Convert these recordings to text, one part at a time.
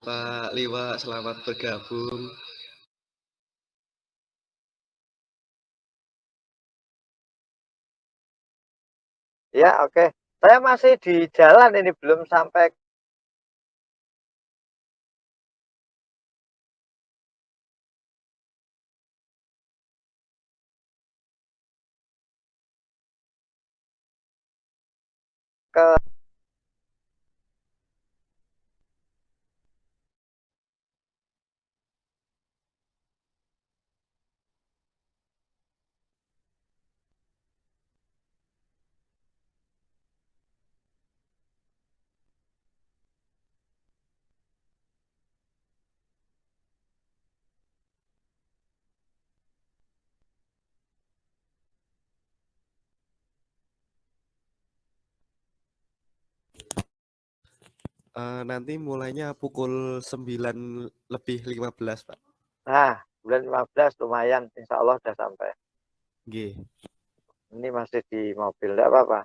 Pak Liwa, selamat bergabung. Ya, oke. Saya masih di jalan ini, belum sampai ke Nanti mulainya pukul 9:15, Pak. Nah, bulan 15 lumayan, insya Allah udah sampai. G. Ini masih di mobil, enggak apa-apa.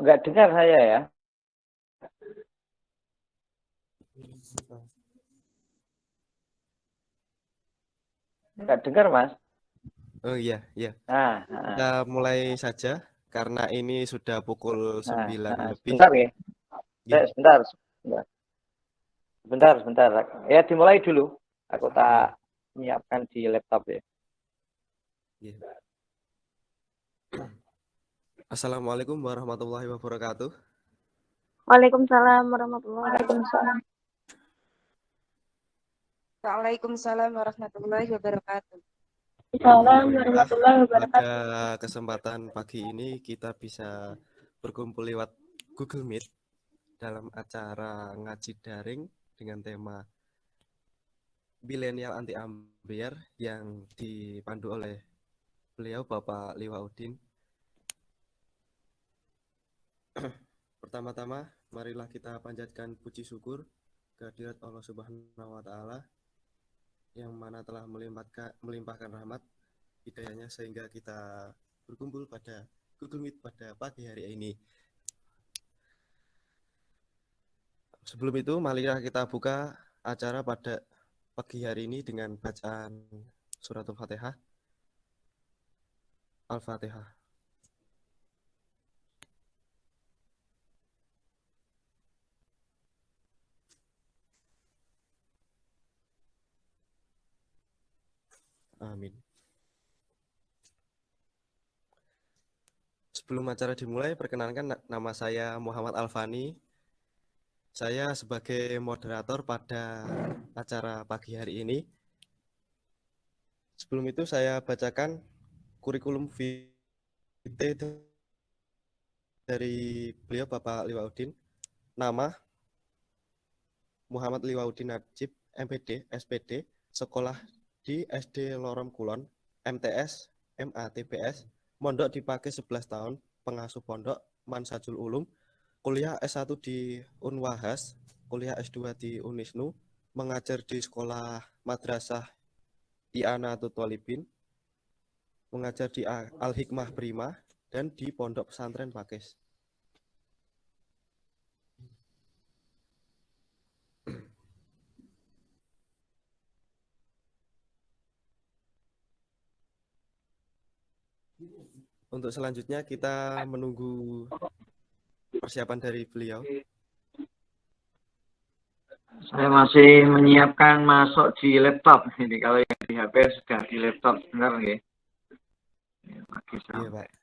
Enggak dengar saya ya. Enggak dengar, Mas. Oh iya, iya. Kita Nah, mulai saja karena ini sudah pukul 9 lebih. sebentar ya. Nggih, Sebentar, sebentar. Ya dimulai dulu. Aku nggih, tak menyiapkan di laptop ya. nggih. Assalamualaikum warahmatullahi wabarakatuh. Waalaikumsalam warahmatullahi wabarakatuh. Waalaikumsalam. Waalaikumsalam warahmatullahi wabarakatuh. Waalaikumsalam Alhamdulillah, warahmatullahi pada wabarakatuh. kesempatan pagi ini kita bisa berkumpul lewat Google Meet dalam acara ngaji daring dengan tema Milenial Anti Ambyar yang dipandu oleh beliau Bapak Liwaudin. Pertama-tama, marilah kita panjatkan puji syukur kehadirat Allah Subhanahu wa taala yang mana telah melimpahkan rahmat hidayahnya sehingga kita berkumpul pada Google Meet pada pagi hari ini. Sebelum itu, marilah kita buka acara pada pagi hari ini dengan bacaan suratul Fatihah. Al-Fatihah. Amin. Sebelum acara dimulai, perkenalkan nama saya Muhammad Alfani. Saya sebagai moderator pada acara pagi hari ini. Sebelum itu saya bacakan kurikulum vitae dari beliau Bapak Liwaudin. Nama Muhammad Liwaudin Najib, MPD, SPD, sekolah di SD Lorem Kulon, MTS, MA, TBS, mondok dipakai 11 tahun, pengasuh pondok, Mansajul Ulum, kuliah S1 di Unwahas, kuliah S2 di Unisnu, mengajar di sekolah Madrasah I'ana Tutwalibin, mengajar di Al-Hikmah Prima, dan di Pondok Pesantren Pakis. Untuk selanjutnya kita menunggu persiapan dari beliau. Saya masih menyiapkan masuk di laptop ini. Kalau yang di HP sudah di laptop, benar ya? Iya, Pak.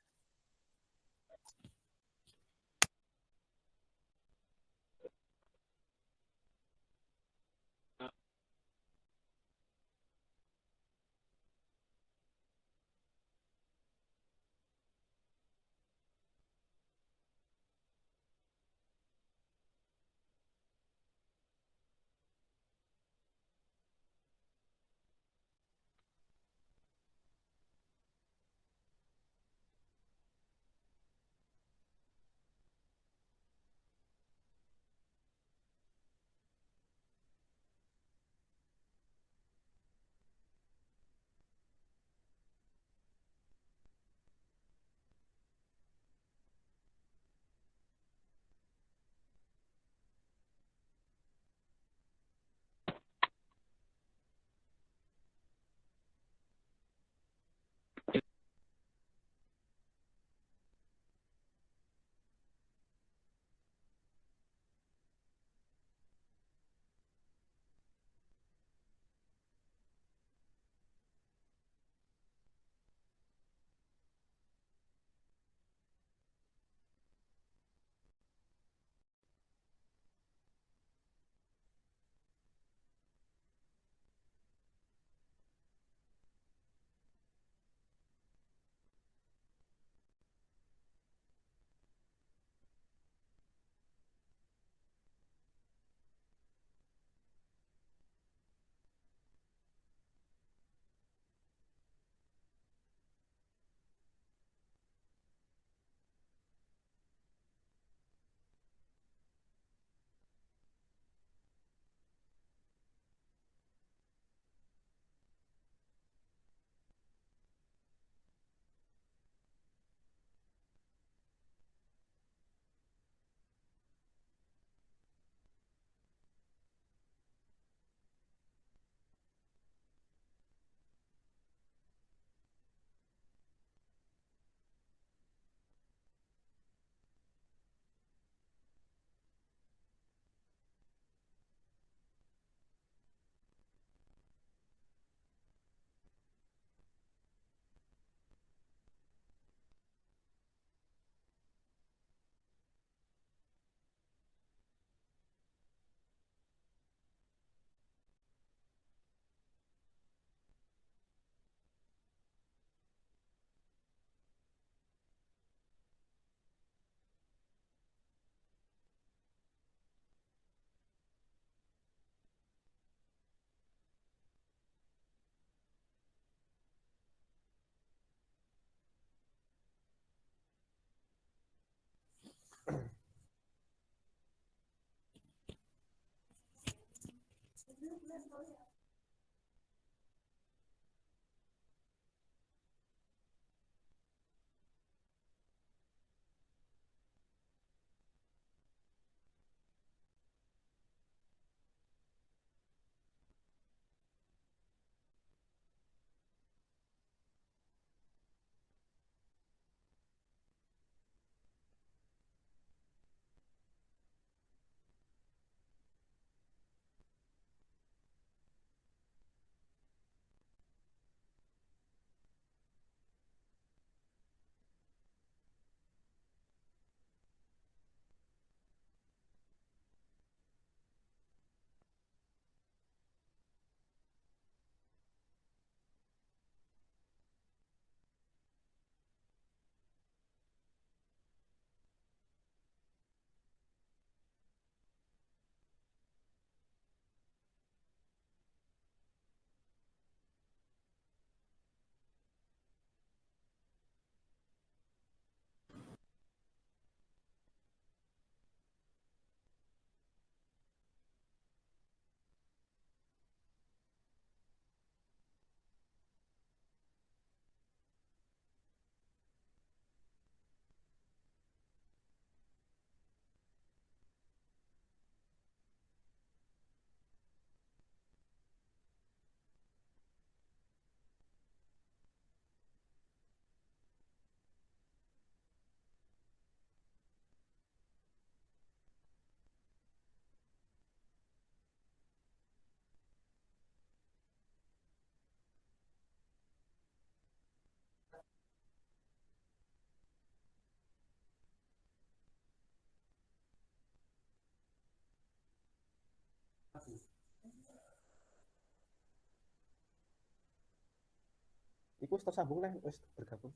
Iku wis tersambung lah, wis bergabung.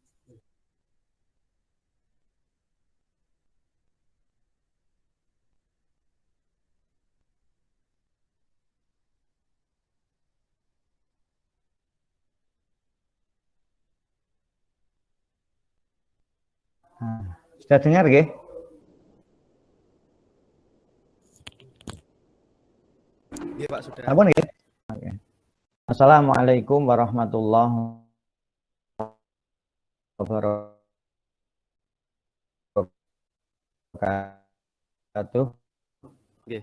Sudah dengar nggih? Iya Pak, sudah. Ampun nggih. Oke. Assalamualaikum warahmatullahi wabarakatuh. Oke.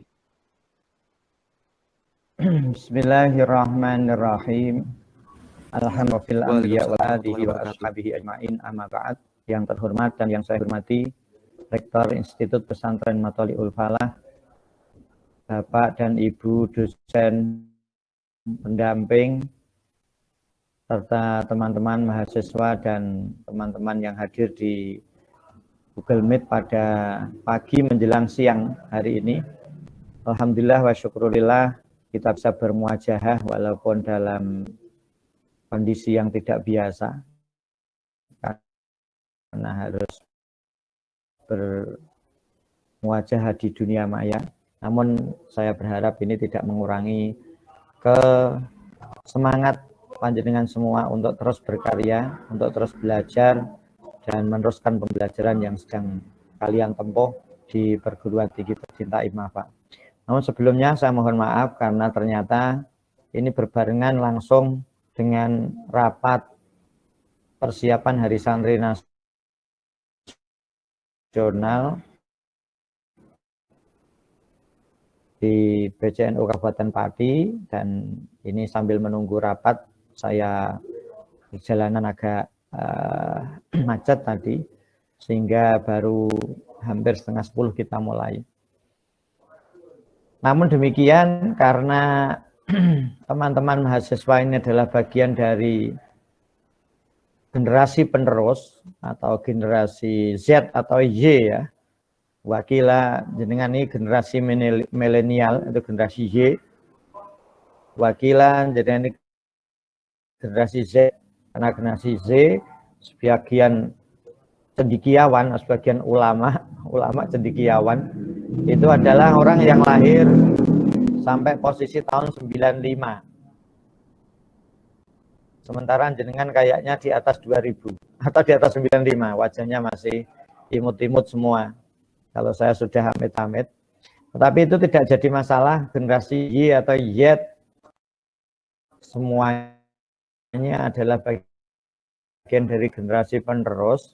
Bismillahirrahmanirrahim. Alhamdulillah anbiya wal alihi wa Wabarakatuh. ashabihi ajmain amma ba'd. Yang terhormat dan yang saya hormati Rektor Institut Pesantren Matholiul Falah, Bapak dan Ibu dosen pendamping, serta teman-teman mahasiswa dan teman-teman yang hadir di Google Meet pada pagi menjelang siang hari ini. Alhamdulillah wa syukurillah kita bisa bermuajahah walaupun dalam kondisi yang tidak biasa, karena harus bermuajahah di dunia maya. Namun saya berharap ini tidak mengurangi semangat panjenengan semua untuk terus berkarya, untuk terus belajar dan meneruskan pembelajaran yang sedang kalian tempuh di perguruan tinggi tercinta IMAFA. Namun sebelumnya saya mohon maaf karena ternyata ini berbarengan langsung dengan rapat persiapan Hari Santri Nasional di PCNU Kabupaten Pati, dan ini sambil menunggu rapat saya perjalanan agak macet tadi sehingga baru hampir 9:30 kita mulai. Namun demikian, karena teman-teman mahasiswa ini adalah bagian dari generasi penerus atau generasi Z atau Y ya, wakila jenengan ini generasi milenial itu generasi Y, wakila jenengan ini generasi Z, karena generasi Z sebagian cendekiawan, sebagian ulama cendekiawan itu adalah orang yang lahir sampai posisi tahun 95. Sementara jenengan kayaknya di atas 2000 atau di atas 95, wajahnya masih imut-imut semua. Kalau saya sudah amit-amit. Tetapi itu tidak jadi masalah, generasi Y atau Y semuanya adalah bagian dari generasi penerus.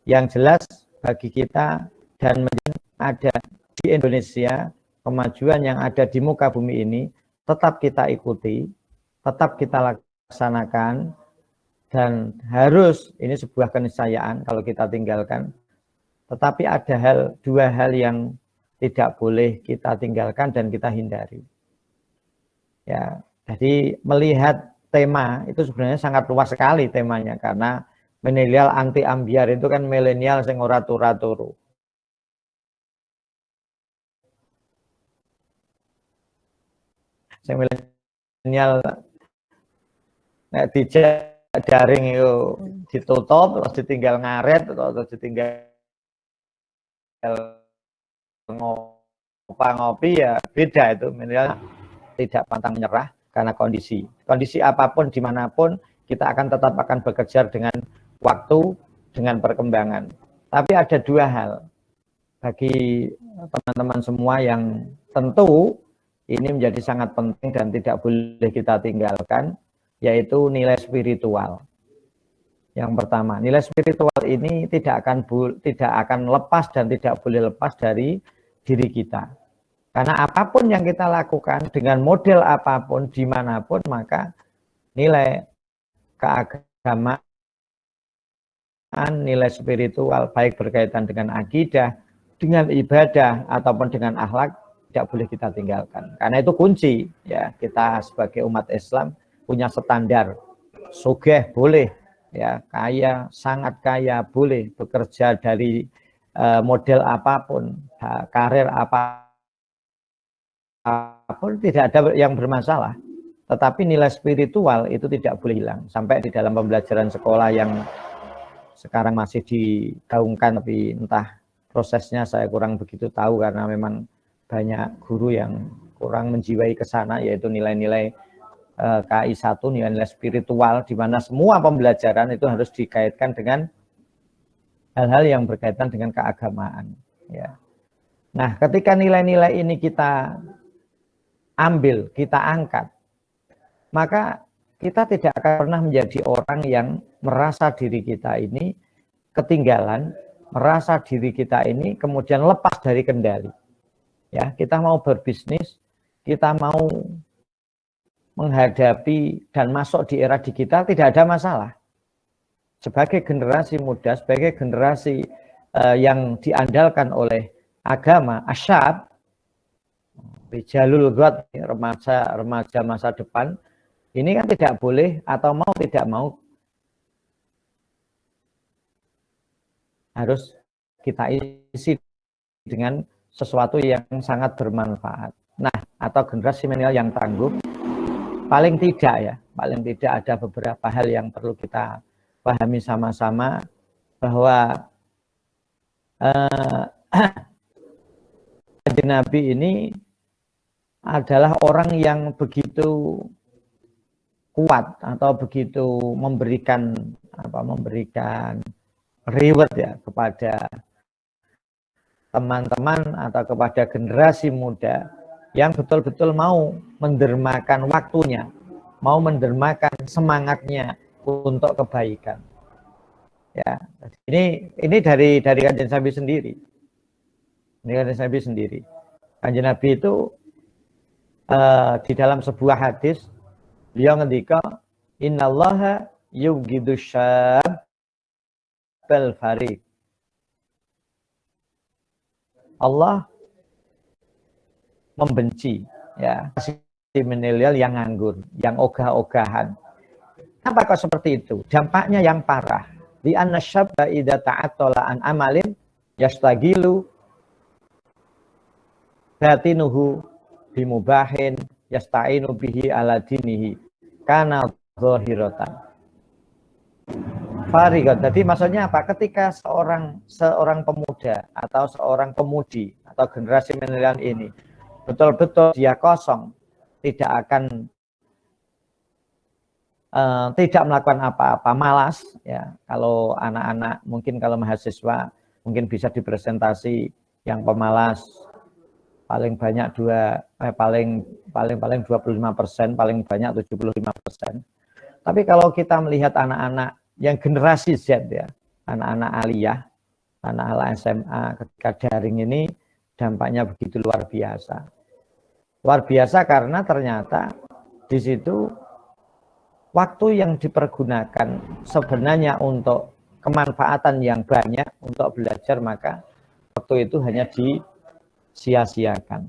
Yang jelas bagi kita dan ada di Indonesia, kemajuan yang ada di muka bumi ini tetap kita ikuti, tetap kita laksanakan, dan harus, ini sebuah keniscayaan kalau kita tinggalkan. Tetapi ada dua hal yang tidak boleh kita tinggalkan dan kita hindari. Ya, jadi melihat tema itu sebenarnya sangat luas sekali temanya, karena milenial anti ambiar itu kan milenial sing ora turu-turu. Sing milenial nek dijak daring itu ditutup terus ditinggal ngaret atau ditinggal ngopi ya beda itu. Milenial tidak pantang menyerah karena kondisi apapun dimanapun kita akan bekerja dengan waktu, dengan perkembangan. Tapi ada dua hal bagi teman-teman semua yang tentu ini menjadi sangat penting dan tidak boleh kita tinggalkan, yaitu nilai spiritual. Yang pertama, nilai spiritual ini tidak akan lepas dan tidak boleh lepas dari diri kita. Karena apapun yang kita lakukan dengan model apapun dimanapun, maka nilai keagamaan, nilai spiritual baik berkaitan dengan akidah, dengan ibadah ataupun dengan akhlak tidak boleh kita tinggalkan. Karena itu kunci ya, kita sebagai umat Islam punya standar. Sugih boleh ya, kaya, sangat kaya boleh, bekerja dari model apapun, karir apapun tidak ada yang bermasalah. Tetapi nilai spiritual itu tidak boleh hilang. Sampai di dalam pembelajaran sekolah yang sekarang masih digaungkan, tapi entah prosesnya saya kurang begitu tahu karena memang banyak guru yang kurang menjiwai ke sana, yaitu nilai-nilai KI1, nilai-nilai spiritual, di mana semua pembelajaran itu harus dikaitkan dengan hal-hal yang berkaitan dengan keagamaan. Ya. Nah, ketika nilai-nilai ini kita ambil, kita angkat, maka kita tidak akan pernah menjadi orang yang merasa diri kita ini ketinggalan, merasa diri kita ini kemudian lepas dari kendali. Ya, kita mau berbisnis, kita mau menghadapi dan masuk di era digital tidak ada masalah. Sebagai generasi muda, sebagai generasi yang diandalkan oleh agama, asyab, bijalul ghad, remaja masa depan, ini kan tidak boleh atau mau tidak mau harus kita isi dengan sesuatu yang sangat bermanfaat. Nah, atau generasi milenial yang tangguh, paling tidak ada beberapa hal yang perlu kita pahami sama-sama, bahwa Kanjeng Nabi ini adalah orang yang begitu kuat atau begitu memberikan reward ya kepada teman-teman atau kepada generasi muda yang betul-betul mau mendermakan waktunya, mau mendermakan semangatnya untuk kebaikan. Ya, ini dari Kanjeng Nabi sendiri. Ini Kanjeng Nabi sendiri. Kanjeng Nabi itu di dalam sebuah hadis beliau ngendika, innallaha yubghidu syabal farid. Allah membenci ya si milenial yang nganggur, yang ogah-ogahan. Kenapa kok seperti itu? Dampaknya yang parah. Di anna syabba idza ta'attala an amalin yastagilu batinuhu bimubahin yasta'inu bihi ala dinihi kana zahiratan. Farigot. Jadi maksudnya apa? Ketika seorang pemuda atau seorang pemudi atau generasi milenial ini betul-betul dia kosong, tidak akan tidak melakukan apa-apa, malas ya. Kalau anak-anak, mungkin kalau mahasiswa mungkin bisa dipresentasi yang pemalas, paling banyak paling 25%, paling banyak 75%. Tapi kalau kita melihat anak-anak yang generasi Z ya, anak-anak aliyah, anak-anak SMA ketika daring ini dampaknya begitu luar biasa. Luar biasa karena ternyata di situ waktu yang dipergunakan sebenarnya untuk kemanfaatan yang banyak untuk belajar, maka waktu itu hanya disia-siakan.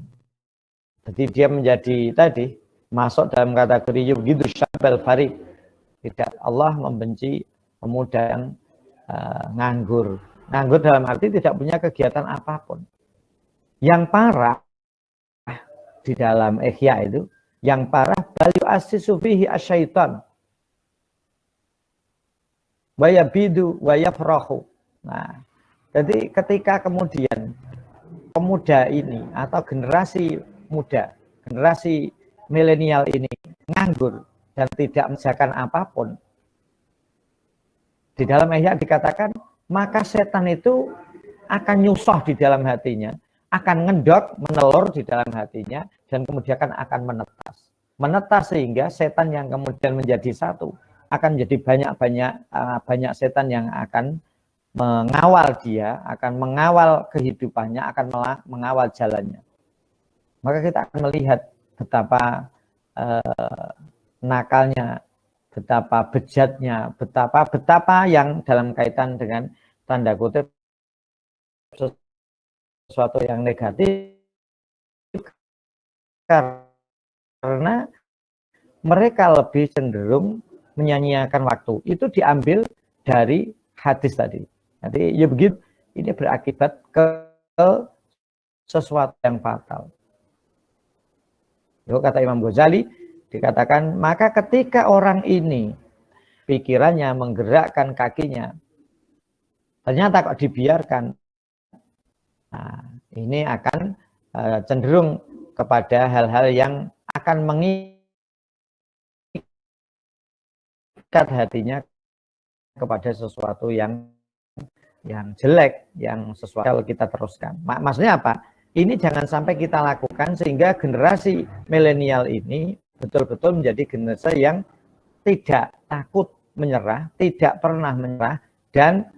Jadi dia menjadi tadi masuk dalam kategori begitu syabal farid. Tidak, Allah membenci pemuda yang nganggur. Nganggur dalam arti tidak punya kegiatan apapun. Yang parah di dalam Ihya itu, yang parah bayu asisu fihi asyaitan wa yabidu wa yafrahu. Nah, jadi ketika kemudian pemuda ini atau generasi muda, generasi milenial ini nganggur dan tidak mengerjakan apapun, di dalam Ihya dikatakan maka setan itu akan nyusoh di dalam hatinya, akan ngendok, menelur di dalam hatinya, dan kemudian akan menetas. Menetas sehingga setan yang kemudian menjadi satu, akan menjadi banyak setan yang akan mengawal dia, akan mengawal kehidupannya, akan mengawal jalannya. Maka kita akan melihat betapa nakalnya, betapa bejatnya, betapa yang dalam kaitan dengan tanda kutip sesuatu yang negatif, karena mereka lebih cenderung menyanyiakan waktu. Itu diambil dari hadis tadi. Jadi ya begitu, ini berakibat ke sesuatu yang fatal. Itu kata Imam Ghazali, dikatakan maka ketika orang ini pikirannya menggerakkan kakinya, ternyata kok dibiarkan, nah, ini akan cenderung kepada hal-hal yang akan mengikat hatinya kepada sesuatu yang jelek, yang sesuatu kalau kita teruskan. Maksudnya apa? Ini jangan sampai kita lakukan sehingga generasi milenial ini betul-betul menjadi generasi yang tidak takut menyerah, tidak pernah menyerah, dan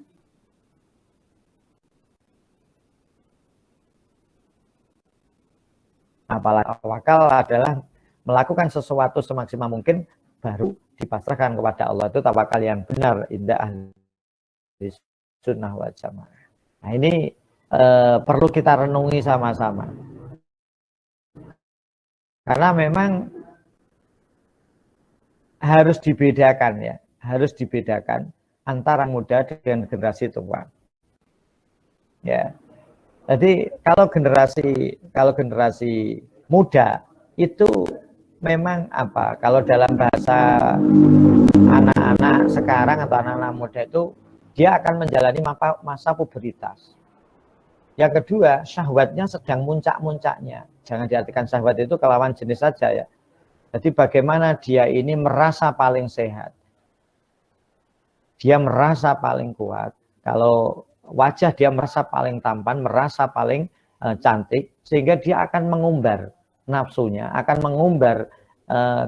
apalagi tawakal adalah melakukan sesuatu semaksimal mungkin baru dipasrahkan kepada Allah. Itu tawakal yang benar, indah ahli sunnah wal jamaah. Nah ini perlu kita renungi sama-sama, karena memang harus dibedakan ya, harus dibedakan antara muda dengan generasi tua. Ya. Jadi kalau generasi muda itu memang apa? Kalau dalam bahasa anak-anak sekarang atau anak-anak muda itu dia akan menjalani masa pubertas. Yang kedua, syahwatnya sedang muncak-muncaknya. Jangan diartikan syahwat itu kelawan jenis saja ya. Jadi bagaimana dia ini merasa paling sehat. Dia merasa paling kuat. Kalau wajah dia merasa paling tampan, merasa paling cantik, sehingga dia akan mengumbar nafsunya, akan mengumbar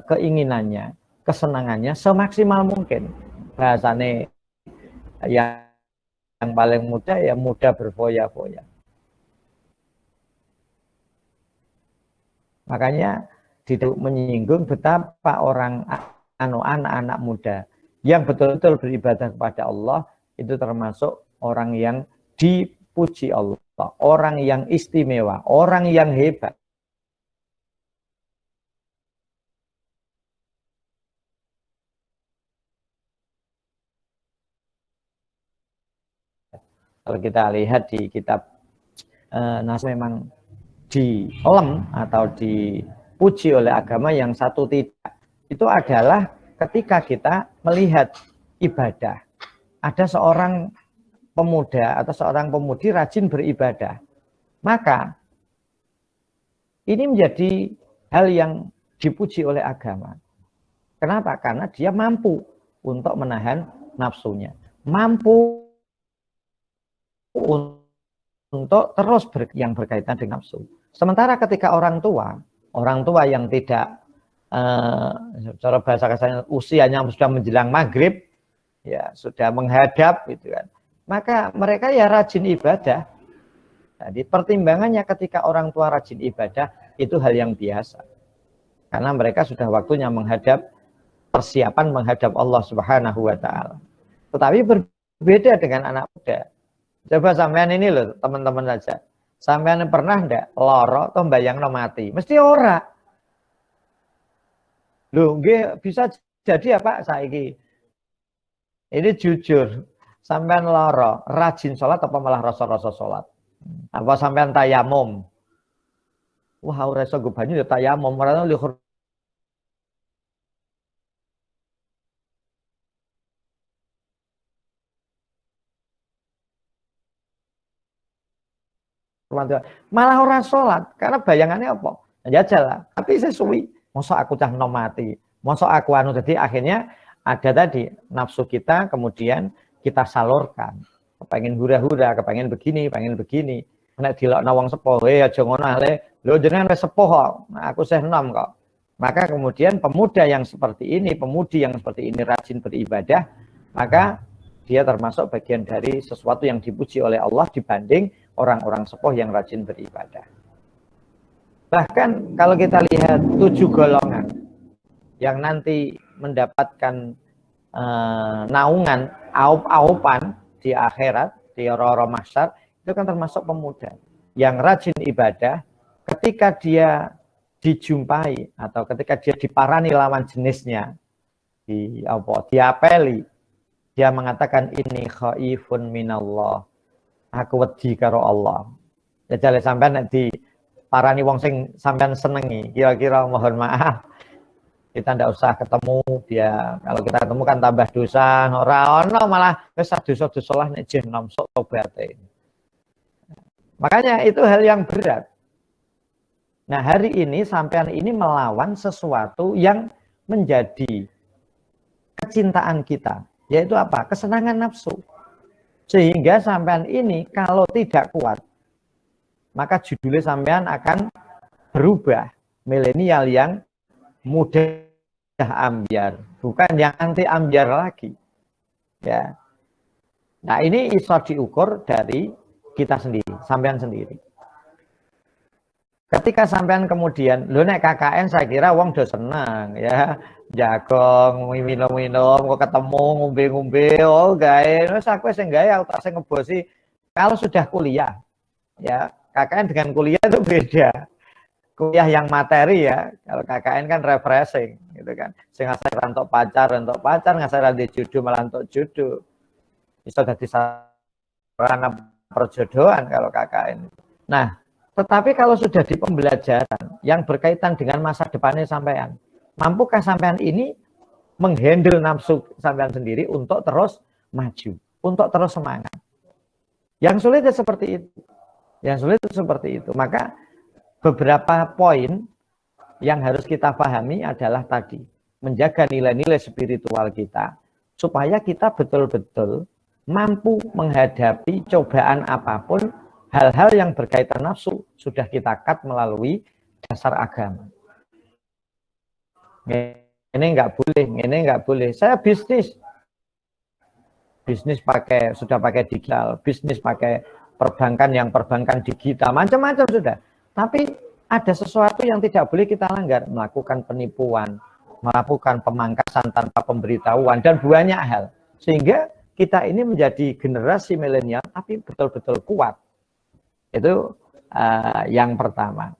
keinginannya, kesenangannya semaksimal mungkin. Bahasanya yang paling muda ya muda berfoya-foya. Makanya tidak menyinggung betapa orang anak-anak muda yang betul-betul beribadah kepada Allah itu termasuk orang yang dipuji Allah, orang yang istimewa, orang yang hebat. Kalau kita lihat di kitab Nas memang dilem atau dipuji oleh agama yang satu tidak. Itu adalah ketika kita melihat ibadah. Ada seorang pemuda atau seorang pemudi rajin beribadah. Maka ini menjadi hal yang dipuji oleh agama. Kenapa? Karena dia mampu untuk menahan nafsunya. Mampu untuk terus yang berkaitan dengan nafsu. Sementara ketika orang tua yang tidak cara bahasa kasarnya usianya sudah menjelang maghrib, ya sudah menghadap gitu kan, maka mereka ya rajin ibadah. Jadi pertimbangannya ketika orang tua rajin ibadah itu hal yang biasa, karena mereka sudah waktunya menghadap, persiapan menghadap Allah Subhanahu wa Ta'ala. Tetapi berbeda dengan anak muda. Coba sampean ini loh teman-teman saja, sampean pernah enggak loro atau bayangno mati? Mesti ora. Loh, nggih bisa jadi apa saiki? Ini jujur, sampean loro, rajin sholat apa malah rasa-rasa sholat? Apa sampean tayamum? Wah, ora iso go banyu ya tayamum, ora luhur. Malah orang sholat, karena bayangannya apa? Jajal lah, tapi sesuai. Masa aku cah nom mati, masa aku anu. Jadi akhirnya ada tadi nafsu kita, kemudian kita salurkan. Kepengen hura-hura, kepengen begini, pengen begini. Nek dilokno wong sepuh, aja ngono le. Lho jenengan wis sepuh kok. Nah, aku sih enom kok. Maka kemudian pemuda yang seperti ini, pemudi yang seperti ini rajin beribadah, maka dia termasuk bagian dari sesuatu yang dipuji oleh Allah dibanding orang-orang sepuh yang rajin beribadah. Bahkan kalau kita lihat 7 golongan yang nanti mendapatkan naungan aup-aupan di akhirat, di orang-orang mahsyar, itu kan termasuk pemuda yang rajin ibadah. Ketika dia dijumpai atau ketika dia diparani lawan jenisnya, diapeli, dia mengatakan ini khaifun minallah, aku wedi karo Allah. Jajale sampean nek di parani wong sing sampean senengi, kira-kira mohon maaf kita ndak usah ketemu dia. Kalau kita ketemu kan tambah dosa, ora ono malah wis dosa-dosa lah nek jeh nom sok tobaté. Makanya itu hal yang berat. Nah, hari ini sampean ini melawan sesuatu yang menjadi kecintaan kita, yaitu apa? Kesenangan nafsu. Sehingga sampean ini kalau tidak kuat, maka judulnya sampean akan berubah. Milenial yang mudah ambyar, bukan yang anti ambyar lagi. Ya. Nah, ini iso diukur dari kita sendiri, sampean sendiri. Ketika sampean kemudian, lo nek KKN saya kira wong do seneng ya, jagong, minum-minum, kok ketemu ngombe-ngombe, oh gawe, wis aku sing gawe, aku tak sing ngebosi. Kalau sudah kuliah, ya KKN dengan kuliah itu beda. Kuliah yang materi ya, kalau KKN kan refreshing, gitu kan. Sing ngasih rantok pacar, ngasih rantok jodoh, malah untuk jodoh. Bisa jadi sarana perjodohan kalau KKN. Nah, tetapi kalau sudah di pembelajaran yang berkaitan dengan masa depannya sampean, mampukah sampean ini menghandle nafsu sampean sendiri untuk terus maju, untuk terus semangat? Yang sulit itu seperti itu. Yang sulit itu seperti itu. Maka beberapa poin yang harus kita pahami adalah tadi, menjaga nilai-nilai spiritual kita supaya kita betul-betul mampu menghadapi cobaan apapun. Hal-hal yang berkaitan nafsu sudah kita cut melalui dasar agama. Ini enggak boleh. Saya bisnis sudah pakai digital, bisnis pakai perbankan digital, macam-macam sudah. Tapi ada sesuatu yang tidak boleh kita langgar, melakukan penipuan, melakukan pemangkasan tanpa pemberitahuan dan banyak hal. Sehingga kita ini menjadi generasi milenial tapi betul-betul kuat. Itu yang pertama.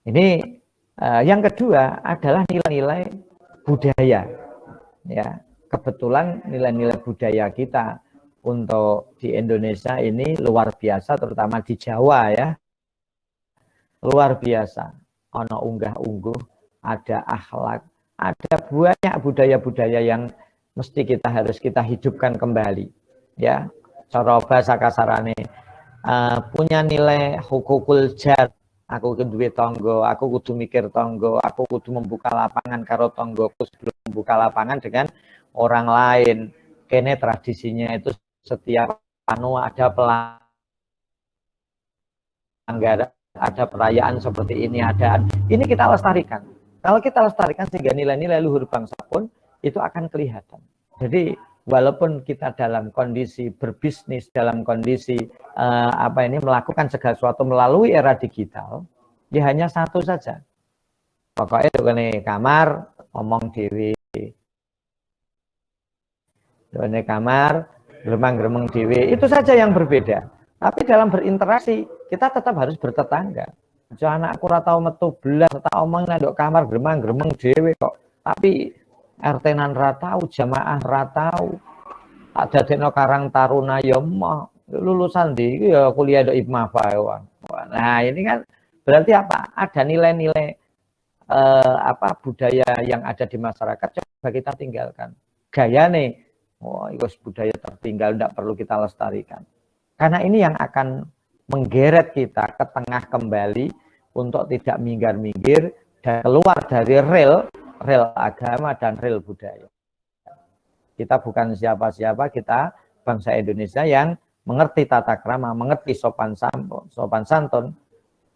Ini yang kedua adalah nilai-nilai budaya. Ya, kebetulan nilai-nilai budaya kita untuk di Indonesia ini luar biasa, terutama di Jawa ya. Luar biasa. Ono unggah-ungguh, ada akhlak, ada banyak budaya-budaya yang mesti harus kita hidupkan kembali. Ya, cara bahasa kasarane. Punya nilai hukukul jar, aku kudu tonggo, aku kudu mikir tonggo, aku kudu membuka lapangan karo tonggoku sebelum membuka lapangan dengan orang lain. Kene tradisinya itu setiap ada anggaran, ada perayaan seperti ini, ini kita lestarikan. Kalau kita lestarikan sehingga nilai-nilai luhur bangsa pun itu akan kelihatan. Jadi walaupun kita dalam kondisi berbisnis, dalam kondisi melakukan segala sesuatu melalui era digital, ya hanya satu saja. Pokoknya di kamar ngomong dewi, di kamar gremeng-gremeng dewi, itu saja yang berbeda. Tapi dalam berinteraksi kita tetap harus bertetangga. Jangan anakku ora tau metu belas, tak omong ndok kamar gremeng-gremeng dhewe kok. Tapi RT-nan ra tau, jamaah ra tau. Tak dadekno Karang Taruna ya mah. Lulusan ndi ya kuliah ndok IPMAFA ya. Nah, ini kan berarti apa? Ada nilai-nilai budaya yang ada di masyarakat coba kita tinggalkan. Gayane itu budaya tertinggal, tidak perlu kita lestarikan. Karena ini yang akan menggeret kita ke tengah kembali untuk tidak minggir-minggir dan keluar dari rel agama dan rel budaya. Kita bukan siapa-siapa, kita bangsa Indonesia yang mengerti tata krama, mengerti sopan santun,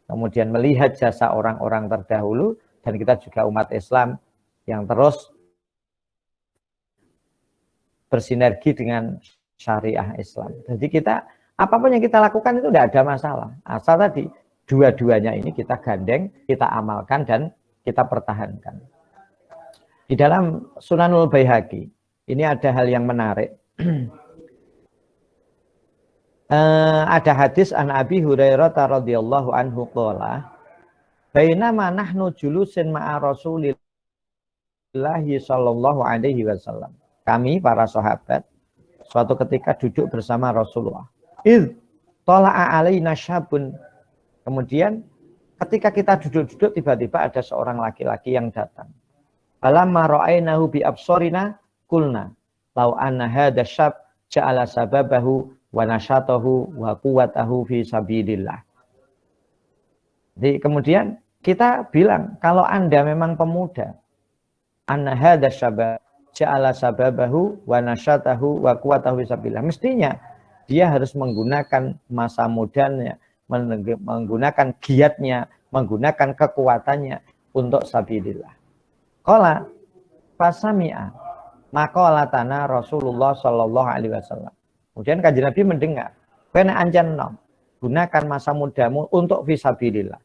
kemudian melihat jasa orang-orang terdahulu, dan kita juga umat Islam yang terus bersinergi dengan syariah Islam. Jadi kita apapun yang kita lakukan itu tidak ada masalah. Asal tadi dua-duanya ini kita gandeng, kita amalkan dan kita pertahankan. Di dalam Sunanul Baihaqi ini ada hal yang menarik. Ada hadis an Abi Hurairah radhiyallahu anhu qala bainama nahnu julusin ma'a Rasulillahi sallallahu alaihi wasallam. Kami para sahabat suatu ketika duduk bersama Rasulullah. Tola'a alaina syabun. Kemudian ketika kita duduk-duduk tiba-tiba ada seorang laki-laki yang datang. Falamma ra'ainahu bi absarina qulna law anna hadha syab ja'ala sababahu wa nasyatahu wa quwwatahu fi sabilillah. Jadi kemudian kita bilang kalau Anda memang pemuda, anna hadha syab ja'ala sababahu wa nasyatahu wa quwwatahu fi sabilillah. Mestinya dia harus menggunakan masa mudanya, menggunakan giatnya, menggunakan kekuatannya untuk sabilillah. Qala fasami'a maqalatana Rasulullah sallallahu alaihi wasallam. Kemudian Kanjeng Nabi mendengar, "Kowe nek anjenno, gunakan masa mudamu untuk fisabilillah."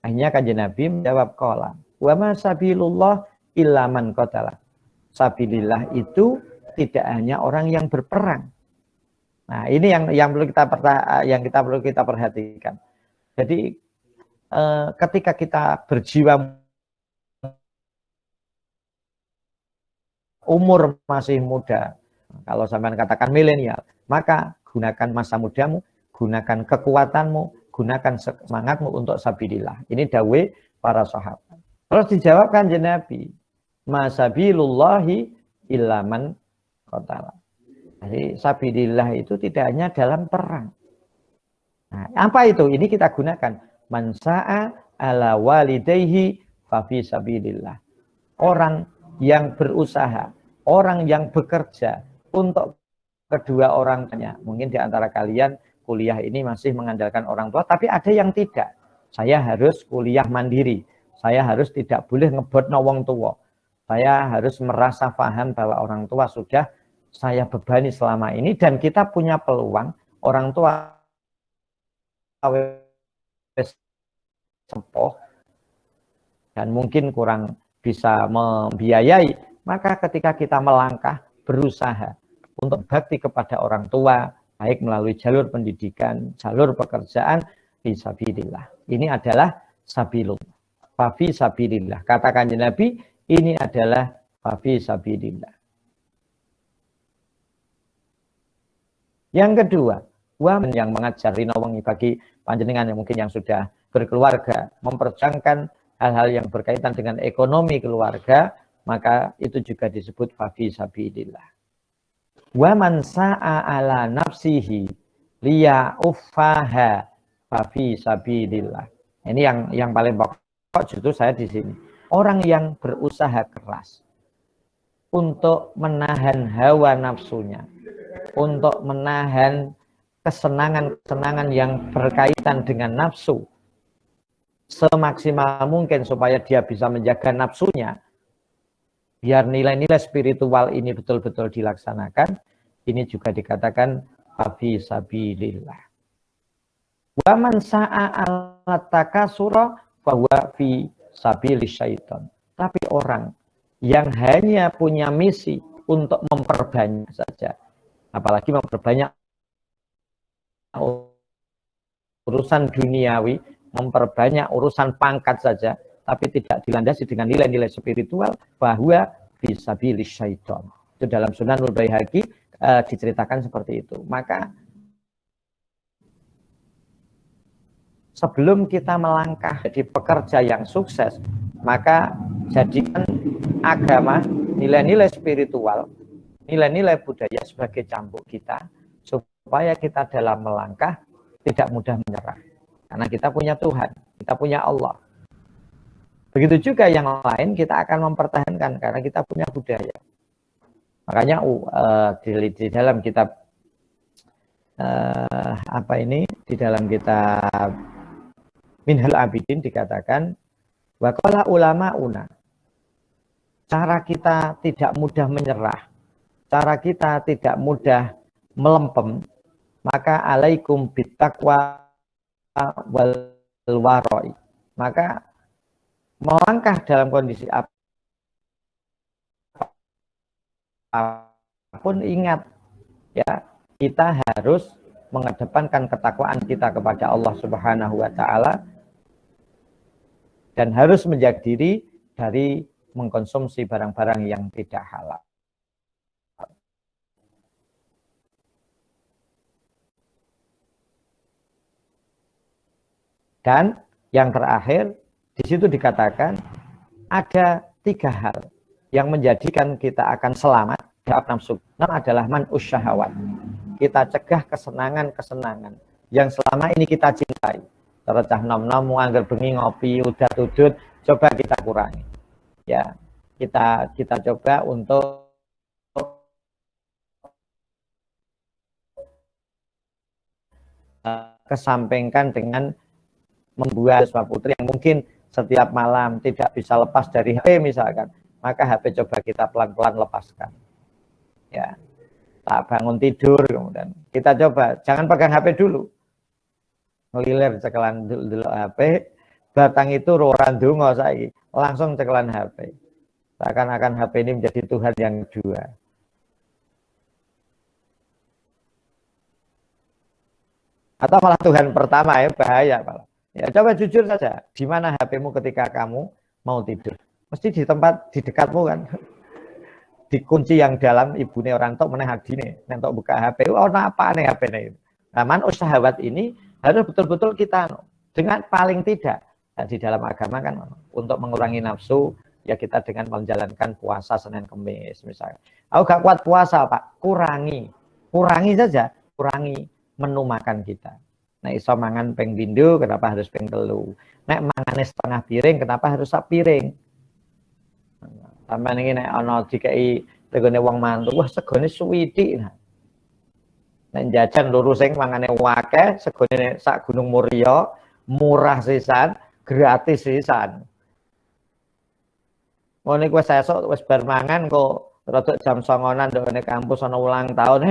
Akhirnya Kanjeng Nabi menjawab qala, "Wa ma sabilullah illa man qatala." Sabilillah itu tidak hanya orang yang berperang. Nah, ini yang perlu kita perhatikan. Jadi ketika kita berjiwa umur masih muda, kalau sampean katakan milenial, maka gunakan masa mudamu, gunakan kekuatanmu, gunakan semangatmu untuk sabilillah. Ini dawuh para sahabat. Terus dijawabkan Kanjeng Nabi, "Masabilullahi illa man qatala." Jadi sabilillah itu tidak hanya dalam perang. Nah, apa itu? Ini kita gunakan. Man sa'a ala walidayhi fa fi sabilillah. Orang yang berusaha, orang yang bekerja untuk kedua orang tuanya. Mungkin di antara kalian kuliah ini masih mengandalkan orang tua, tapi ada yang tidak. Saya harus kuliah mandiri. Saya harus tidak boleh ngebotno wong tua. Saya harus merasa paham bahwa orang tua sudah saya bebani selama ini, dan kita punya peluang orang tua sempoh dan mungkin kurang bisa membiayai, maka ketika kita melangkah berusaha untuk bakti kepada orang tua, baik melalui jalur pendidikan, jalur pekerjaan, fisabilillah. Ini adalah sabilullah. Fa fi sabilillah. Katakan Nabi, ini adalah fa fi sabilillah. Yang kedua, waman yang mengajari nawangi bagi panjenengan yang mungkin yang sudah berkeluarga, memperjuangkan hal-hal yang berkaitan dengan ekonomi keluarga, maka itu juga disebut fa fi sabilillah. Waman sa'a ala nafsihi liya uffaha fa fi sabilillah. Ini yang paling pokok justru saya di sini. Orang yang berusaha keras untuk menahan hawa nafsunya, untuk menahan kesenangan-kesenangan yang berkaitan dengan nafsu semaksimal mungkin supaya dia bisa menjaga nafsunya, biar nilai-nilai spiritual ini betul-betul dilaksanakan. Ini juga dikatakan fi sabilillah. Wa man sa'a al-takasura fahuwa fi sabilis syaitan. Tapi orang yang hanya punya misi untuk memperbanyak saja, apalagi memperbanyak urusan duniawi, memperbanyak urusan pangkat saja, tapi tidak dilandasi dengan nilai-nilai spiritual, bahwa fisabilis syaitan. Itu dalam Sunanul Baihaqi diceritakan seperti itu. Maka sebelum kita melangkah jadi pekerja yang sukses, maka jadikan agama, nilai-nilai spiritual, nilai-nilai budaya sebagai cambuk kita, supaya kita dalam melangkah tidak mudah menyerah. Karena kita punya Tuhan, kita punya Allah. Begitu juga yang lain kita akan mempertahankan karena kita punya budaya. Makanya di dalam kitab di dalam kitab Minhal Abidin dikatakan, waqala ulama cara kita tidak mudah menyerah, cara kita tidak mudah melempem, maka alaikum bittaqwa wal waroi. Maka melangkah dalam kondisi apapun, ingat ya, kita harus mengedepankan ketakwaan kita kepada Allah Subhanahu wa taala dan harus menjaga diri dari mengkonsumsi barang-barang yang tidak halal. Dan yang terakhir, di situ dikatakan ada 3 hal yang menjadikan kita akan selamat dari nafsu. Yang adalah man'us syahawat. Kita cegah kesenangan-kesenangan yang selama ini kita cintai. Tercah nom-nom, anggar bengi ngopi, udah tudut, coba kita kurangi. Ya, kita coba untuk kesampingkan dengan membuat siswa putri yang mungkin setiap malam tidak bisa lepas dari HP misalkan, maka HP coba kita pelan-pelan lepaskan. Ya, tak bangun tidur kemudian kita coba jangan pegang HP dulu, ngelilir cekelan dulu HP, batang itu roran dungo saiki langsung cekelan HP, seakan-akan HP ini menjadi Tuhan yang kedua. Atau malah Tuhan pertama, ya bahaya malah. Ya, coba jujur saja, di mana HP-mu ketika kamu mau tidur? Mesti di tempat di dekatmu kan. Dikunci yang dalam, ibune orang tok meneh adine, nentok buka HP, oh apa nih HP ini. Nah, man'us syahawat ini harus betul-betul kita dengan paling tidak di dalam agama kan untuk mengurangi nafsu, ya kita dengan menjalankan puasa Senin Kamis misalnya. Aku gak kuat puasa, Pak, kurangi saja, kurangi menu makan kita. Nek iso mangan ping pindho, kenapa harus ping telu? Nek mangane setengah piring, kenapa harus sak piring? Sampai ini nek ana dikai tegone wong mantu, wah segone suwithik. Nek jajan loro sing mangane akeh, segone sak Gunung Muria, murah sisan, gratis sisan. Ngene kuwi sesuk wis bar mangan kok rada jam 09.00 ndok kampus ana ulang tahun.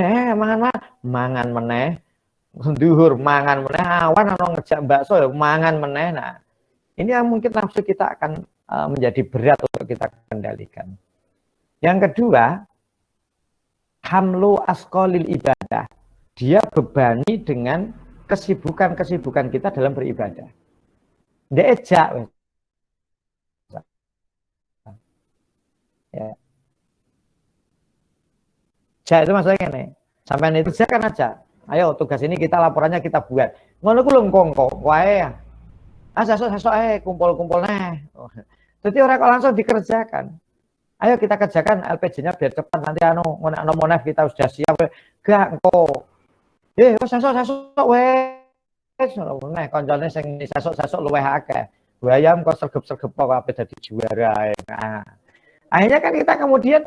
Mangan meneh. Duhur mangan meneh, awan ana ngejak bakso ya mangan meneh. Nah, ini yang mungkin nafsu kita akan menjadi berat untuk kita kendalikan. Yang kedua, hamlu asqalil ibadah. Dia bebani dengan kesibukan-kesibukan kita dalam beribadah. Diejak. Ya. Jak itu maksudnya ini. Sampai itu kan aja. Ayo tugas ini kita laporannya kita buat. Ngono ku lho kok wae. Sesuk kumpul-kumpul neh. Jadi orang kok langsung dikerjakan. Ayo kita kerjakan LPG-nya biar cepat, nanti ngono monef kita sudah siap. Gak engko. Sesuk wes. Nah, koncone sing sesuk luwih akeh. Bayam kok sergep-sergep kok kabeh dadi juara. Nah. Akhirnya kan kita kemudian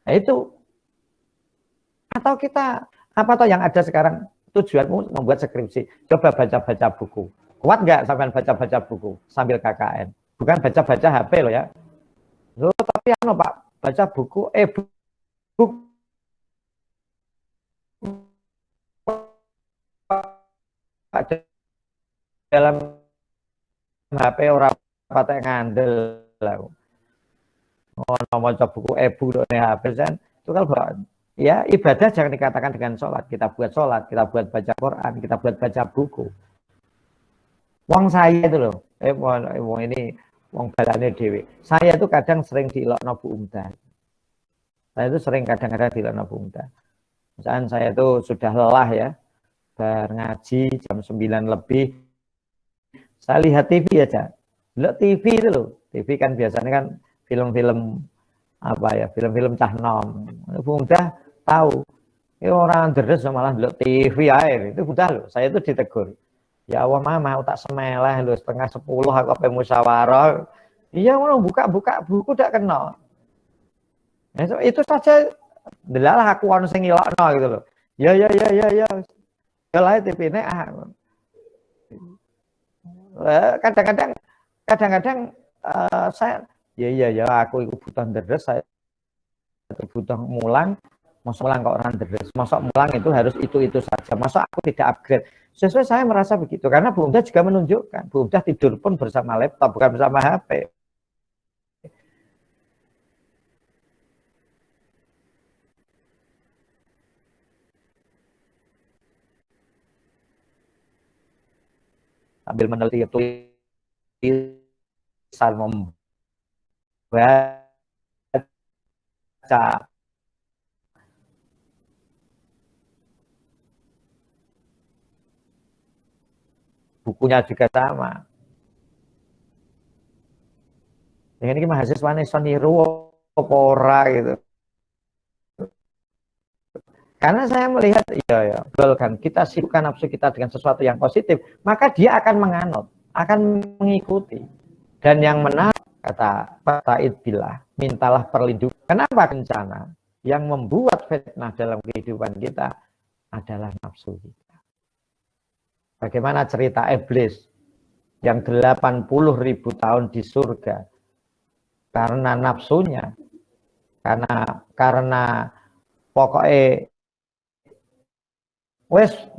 Nah, itu atau kita apa toh yang ada sekarang tujuanmu membuat skripsi, coba baca-baca buku. Kuat nggak sampai baca-baca buku sambil KKN? Bukan baca-baca HP loh ya. Loh, tapi ano Pak, baca buku buku dalam HP orang patek ngandel lah. Oh, mau buku e-book di HP kan itu kan ya ibadah jangan dikatakan dengan sholat. Kita buat sholat, kita buat baca Quran, kita buat baca buku. Wong saya itu loh, wong ini wong balane dewe. Saya itu kadang sering diilokno Bu Umda. Saya itu sering kadang-kadang diilokno Bu Umda. Misalnya saya itu sudah lelah ya, ngaji jam 9 lebih. Saya lihat TV aja. Lihat TV itu loh. TV kan biasanya kan film-film apa ya, film-film cah nom. Bu Umda tahu. Ini orang deres malah lihat TV air. Itu udah loh, saya itu ditegur. Ya Allah mama tak semelah lu 9:30 aku apa musyawarah. Iya mau buka-buka buku tidak kenal. Itu saja delalah aku ono sing ngilokno gitu loh. Ya. Kalau TV ini kadang-kadang saya ya aku ikut butuh deres, saya butuh mulang. Masuk mulang kok orang deres. Masuk mulang itu harus itu saja. Masuk aku tidak upgrade. Sesuai saya merasa begitu karena Bu Umda juga menunjukkan Bu Umda tidur pun bersama laptop bukan bersama HP. Sambil meneliti tulisan membaca bukunya juga sama. Dengan ini mahasiswa ini soniru pora gitu. Karena saya melihat ya, kan kita sibukkan nafsu kita dengan sesuatu yang positif, maka dia akan menganut, akan mengikuti. Dan yang menarik kata Pak Said Billah, mintalah perlindungan. Kenapa bencana? Yang membuat fitnah dalam kehidupan kita adalah nafsu kita. Bagaimana cerita iblis yang 80.000 tahun di surga karena nafsunya, karena pokoknya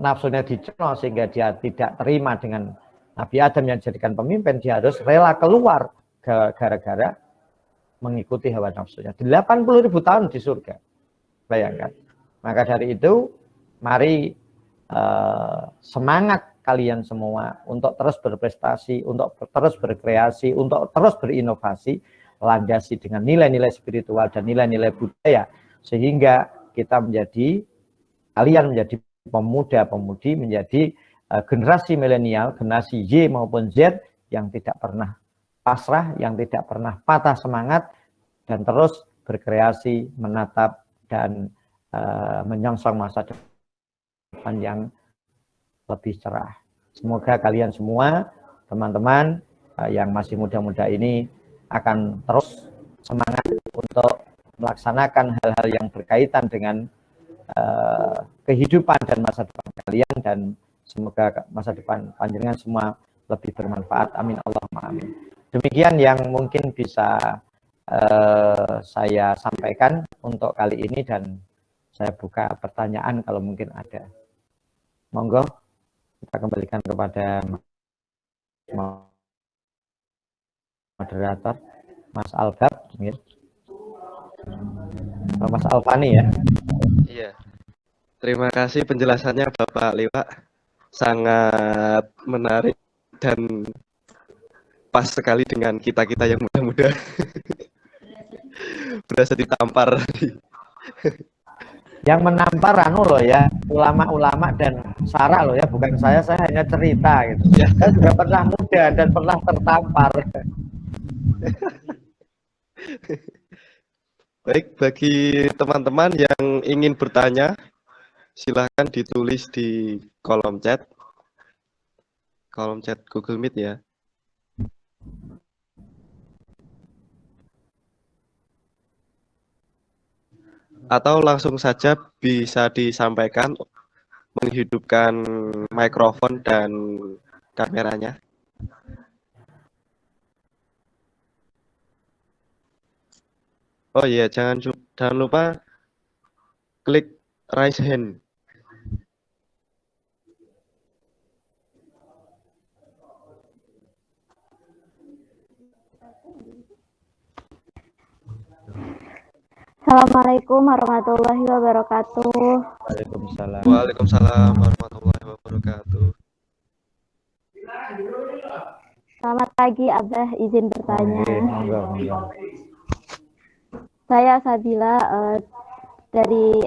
nafsunya dicerno sehingga dia tidak terima dengan Nabi Adam yang dijadikan pemimpin, dia harus rela keluar gara-gara mengikuti hawa nafsunya. 80.000 tahun di surga, bayangkan. Maka dari itu, mari semangat kalian semua untuk terus berprestasi, untuk terus berkreasi, untuk terus berinovasi, landasi dengan nilai-nilai spiritual dan nilai-nilai budaya, sehingga kita kalian menjadi pemuda-pemudi, menjadi generasi milenial, generasi Y maupun Z yang tidak pernah pasrah, yang tidak pernah patah semangat, dan terus berkreasi, menatap, dan menyongsong masa depan yang lebih cerah. Semoga kalian semua, teman-teman yang masih muda-muda ini akan terus semangat untuk melaksanakan hal-hal yang berkaitan dengan kehidupan dan masa depan kalian, dan semoga masa depan panjenengan semua lebih bermanfaat. Amin Allahumma amin. Demikian yang mungkin bisa saya sampaikan untuk kali ini, dan saya buka pertanyaan kalau mungkin ada. Monggo kita kembalikan kepada moderator Mas Albab, Mas Alfani ya. Iya. Terima kasih penjelasannya Bapak Liwa. Sangat menarik dan pas sekali dengan kita-kita yang muda-muda. Berasa ditampar. Yang menampar loh ya, ulama-ulama dan Sarah loh ya, bukan saya hanya cerita gitu. Ya. Saya juga pernah muda dan pernah tertampar. Baik, bagi teman-teman yang ingin bertanya, silakan ditulis di kolom chat Google Meet ya. atau langsung saja bisa disampaikan menghidupkan mikrofon dan kameranya. Oh iya, jangan lupa klik raise hand. Assalamualaikum warahmatullahi wabarakatuh. Waalaikumsalam. Waalaikumsalam warahmatullahi wabarakatuh. Selamat pagi, Abah. Izin bertanya. Oke, monggo, monggo. Saya Sabila dari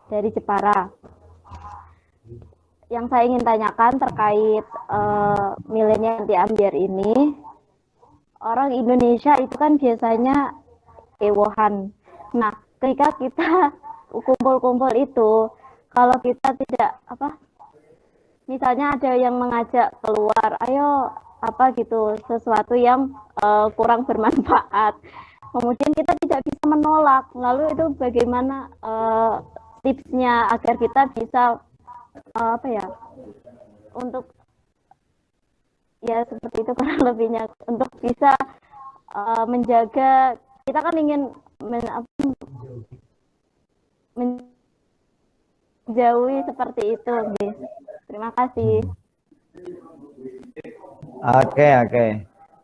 Jepara. Yang saya ingin tanyakan terkait milenial di Ambiar ini, orang Indonesia itu kan biasanya ewohan. Nah, ketika kita kumpul-kumpul itu, kalau kita tidak misalnya ada yang mengajak keluar, ayo gitu, sesuatu yang kurang bermanfaat, kemudian kita tidak bisa menolak. Lalu itu bagaimana tipsnya agar kita bisa untuk ya seperti itu kurang lebihnya, untuk bisa menjaga, kita kan ingin menjauhi seperti itu. Terima kasih. Oke.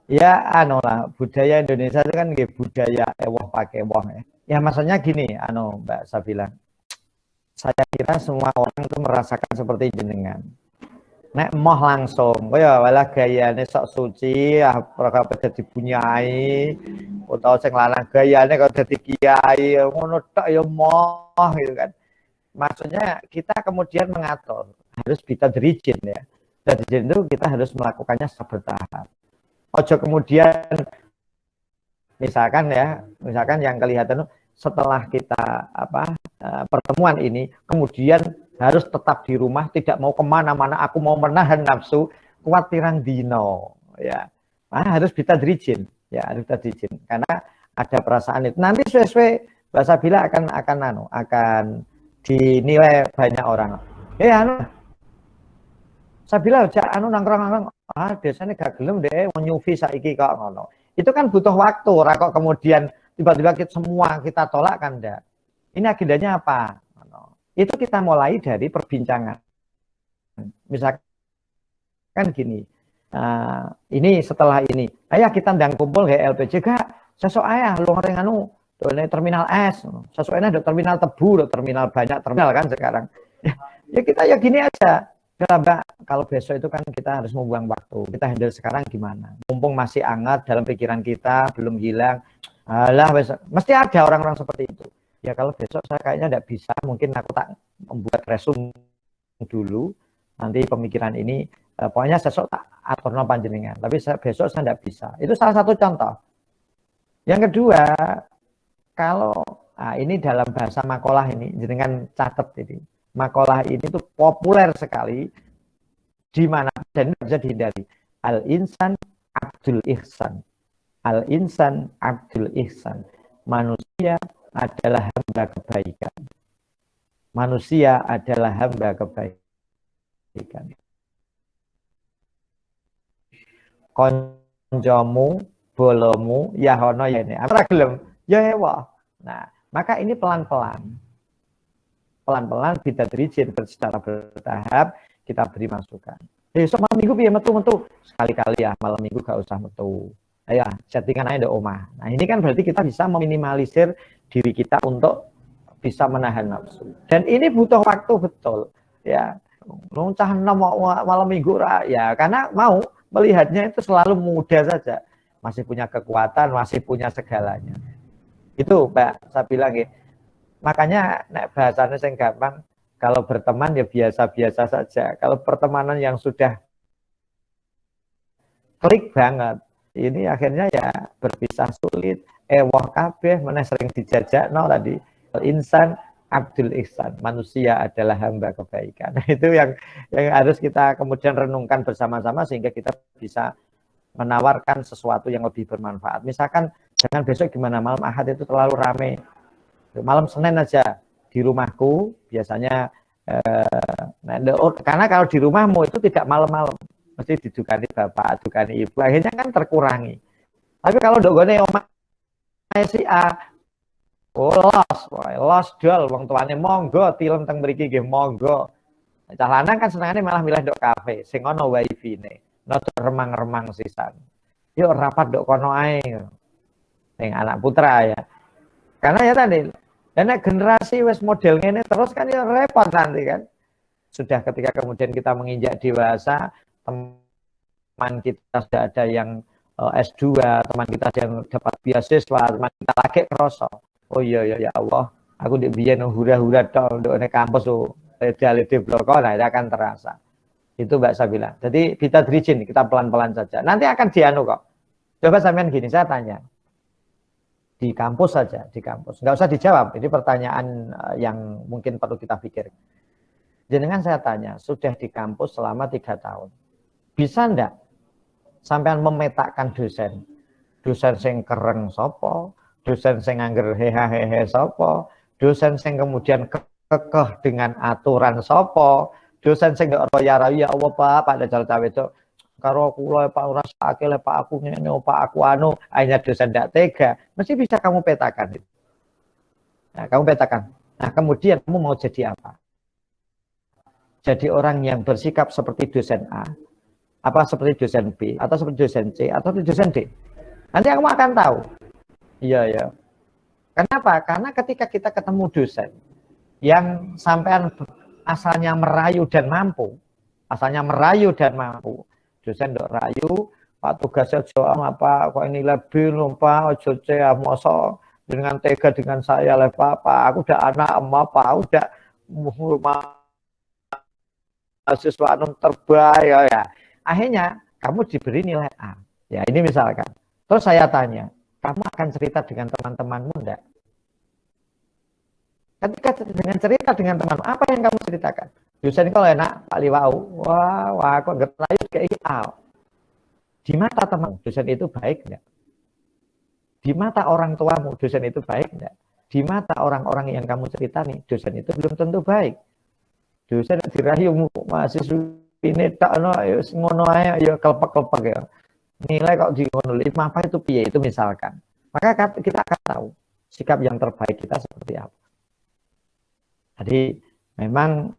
Ya, lah, budaya Indonesia itu kan budaya ewoh pakai ewoh ya. Ya maksudnya gini, Mbak Sabila. Saya kira semua orang itu merasakan seperti jenengan. Nek moh langsung, kaya walah gayane sok suci, ora dadi bunyai, utawa sing lanang gayane kok dadi kiai, ngono tok ya moh gitu kan. Maksudnya kita kemudian mengatur, harus bisa berizin ya. Dan izin itu kita harus melakukannya secara bertahap. Ojo kemudian misalkan yang kelihatan setelah kita pertemuan ini kemudian harus tetap di rumah, tidak mau kemana-mana, aku mau menahan nafsu, kuat pirang dino, ya. Nah, harus bisa berizin, ya, harus bisa berizin, karena ada perasaan itu. Nanti sesuai Mbak Sabila akan dinilai banyak orang. Sabila aja nangkrong, biasanya gak gelem deh, nyufi saiki kok ngono. Itu kan butuh waktu, kok kemudian tiba-tiba kita tolak kan enggak. Ini agendanya apa? Itu kita mulai dari perbincangan. Misalkan gini, ini setelah ini, ayah kita ndang kumpul ke LPJ gak, sesok ayah lu ngerti terminal S, sesok ini ada terminal Tebu, ada terminal banyak terminal kan sekarang. Ya kita ya gini aja. Mbak, kalau besok itu kan kita harus membuang waktu. Kita handle sekarang gimana? Mumpung masih hangat dalam pikiran kita, belum hilang. Mesti ada orang-orang seperti itu. Ya kalau besok saya kayaknya tidak bisa, mungkin aku tak membuat resume dulu, nanti pemikiran ini, pokoknya besok tak aturno panjenengan, tapi besok saya tidak bisa. Itu salah satu contoh. Yang kedua, kalau ini dalam bahasa makalah ini, jenengan catat ini, makalah ini tuh populer sekali, di mana dan tidak bisa dihindari. Al-insan abdul ihsan. Al-insan abdul ihsan. Manusia adalah hamba kebaikan. Manusia adalah hamba kebaikan. Konjomu, bolomu, yahono ya ini. Apa gelem? Ya ewa. Nah, maka ini pelan-pelan. Pelan-pelan kita berizin secara bertahap, kita beri masukan. Besok malam minggu biar metu-metu. Sekali-kali ya, malam minggu gak usah metu. Ya, settingan aja di omah. Nah, ini kan berarti kita bisa meminimalisir diri kita untuk bisa menahan nafsu. Dan ini butuh waktu betul, ya. Loncah malam minggu ya, karena mau melihatnya itu selalu mudah saja. Masih punya kekuatan, masih punya segalanya. Itu Mbak saya bilang ya. Makanya nek bahasanya yang gampang, kalau berteman ya biasa-biasa saja. Kalau pertemanan yang sudah klik banget, ini akhirnya ya berpisah sulit. Ewoh kabeh meneh sering dijajak tadi. Insan abdul ihsan, manusia adalah hamba kebaikan. Nah, itu yang harus kita kemudian renungkan bersama-sama sehingga kita bisa menawarkan sesuatu yang lebih bermanfaat. Misalkan jangan besok gimana malam Ahad itu terlalu ramai. Malam Senin aja di rumahku biasanya karena kalau di rumahmu itu tidak malam-malam, mesti didukani bapak, dukani ibu, akhirnya kan terkurangi. Tapi kalau ndogone omah si A, los dol wong tuane monggo tilem teng mriki nggih monggo. Cah lanang kan senengane malah milih ndok kafe sing ana wifi-ne, nodo remang-remang sisan. Yuk rapat ndok kono ae. Sing anak putra ya. Karena ya tadi, karena generasi wes model ini terus kan ya repot nanti kan. Sudah ketika kemudian kita menginjak dewasa, teman kita sudah ada yang S2, teman kita yang dapat beasiswa, teman kita lagi kerosok. Oh iya ya Allah, aku di biyen hura-hura tok ndok nek kampus di bloko, nah itu akan terasa. Itu Mbak Sabila. Jadi kita dirijin, kita pelan-pelan saja. Nanti akan dianu kok. Coba sampean gini, saya tanya. Di kampus saja, di kampus. Nggak usah dijawab, ini pertanyaan yang mungkin perlu kita pikir. Jenengan saya tanya, sudah di kampus selama 3 tahun. Bisa enggak sampean memetakan dosen? Dosen sing kereng sopo, dosen sing ngangger hehe sopo, dosen sing kemudian kekeh dengan aturan sopo, dosen sing nggak roya-roya, ya Allah Pak, pada cawe itu karo kula Pak ora sakake Pak aku ngene Pak aku anu, akhirnya dosen ndak tega, mesti bisa kamu petakan itu. Nah, kamu petakan. Nah, kemudian kamu mau jadi apa? Jadi orang yang bersikap seperti dosen A, apa seperti dosen B, atau seperti dosen C, atau seperti dosen D. Nanti kamu akan tahu. Iya ya. Kenapa? Karena ketika kita ketemu dosen yang sampean asalnya merayu dan mampu, dosen dok rayu, Pak tugasnya jawab apa, kok ini lebih lupa, ojo cea moso dengan tega dengan saya lah Pak, aku udah anak emak Pak, udah mahasiswa terbaik ya. Akhirnya kamu diberi nilai A. Ya ini misalkan. Terus saya tanya, kamu akan cerita dengan teman-temanmu enggak? Ketika dengan cerita dengan teman, apa yang kamu ceritakan? Dosen kalau enak, Pak Liwau, wah, kok nggak layu kayak A. Di mata teman, dosen itu baik enggak? Di mata orang tuamu, dosen itu baik enggak? Di mata orang-orang yang kamu cerita nih, dosen itu belum tentu baik. Dosen dirayu mahasiswa ini tak ngono ae ya kelepek-kelepek ya. Nilai kok di ngono apa itu piye itu misalkan. Maka kita akan tahu sikap yang terbaik kita seperti apa. Jadi memang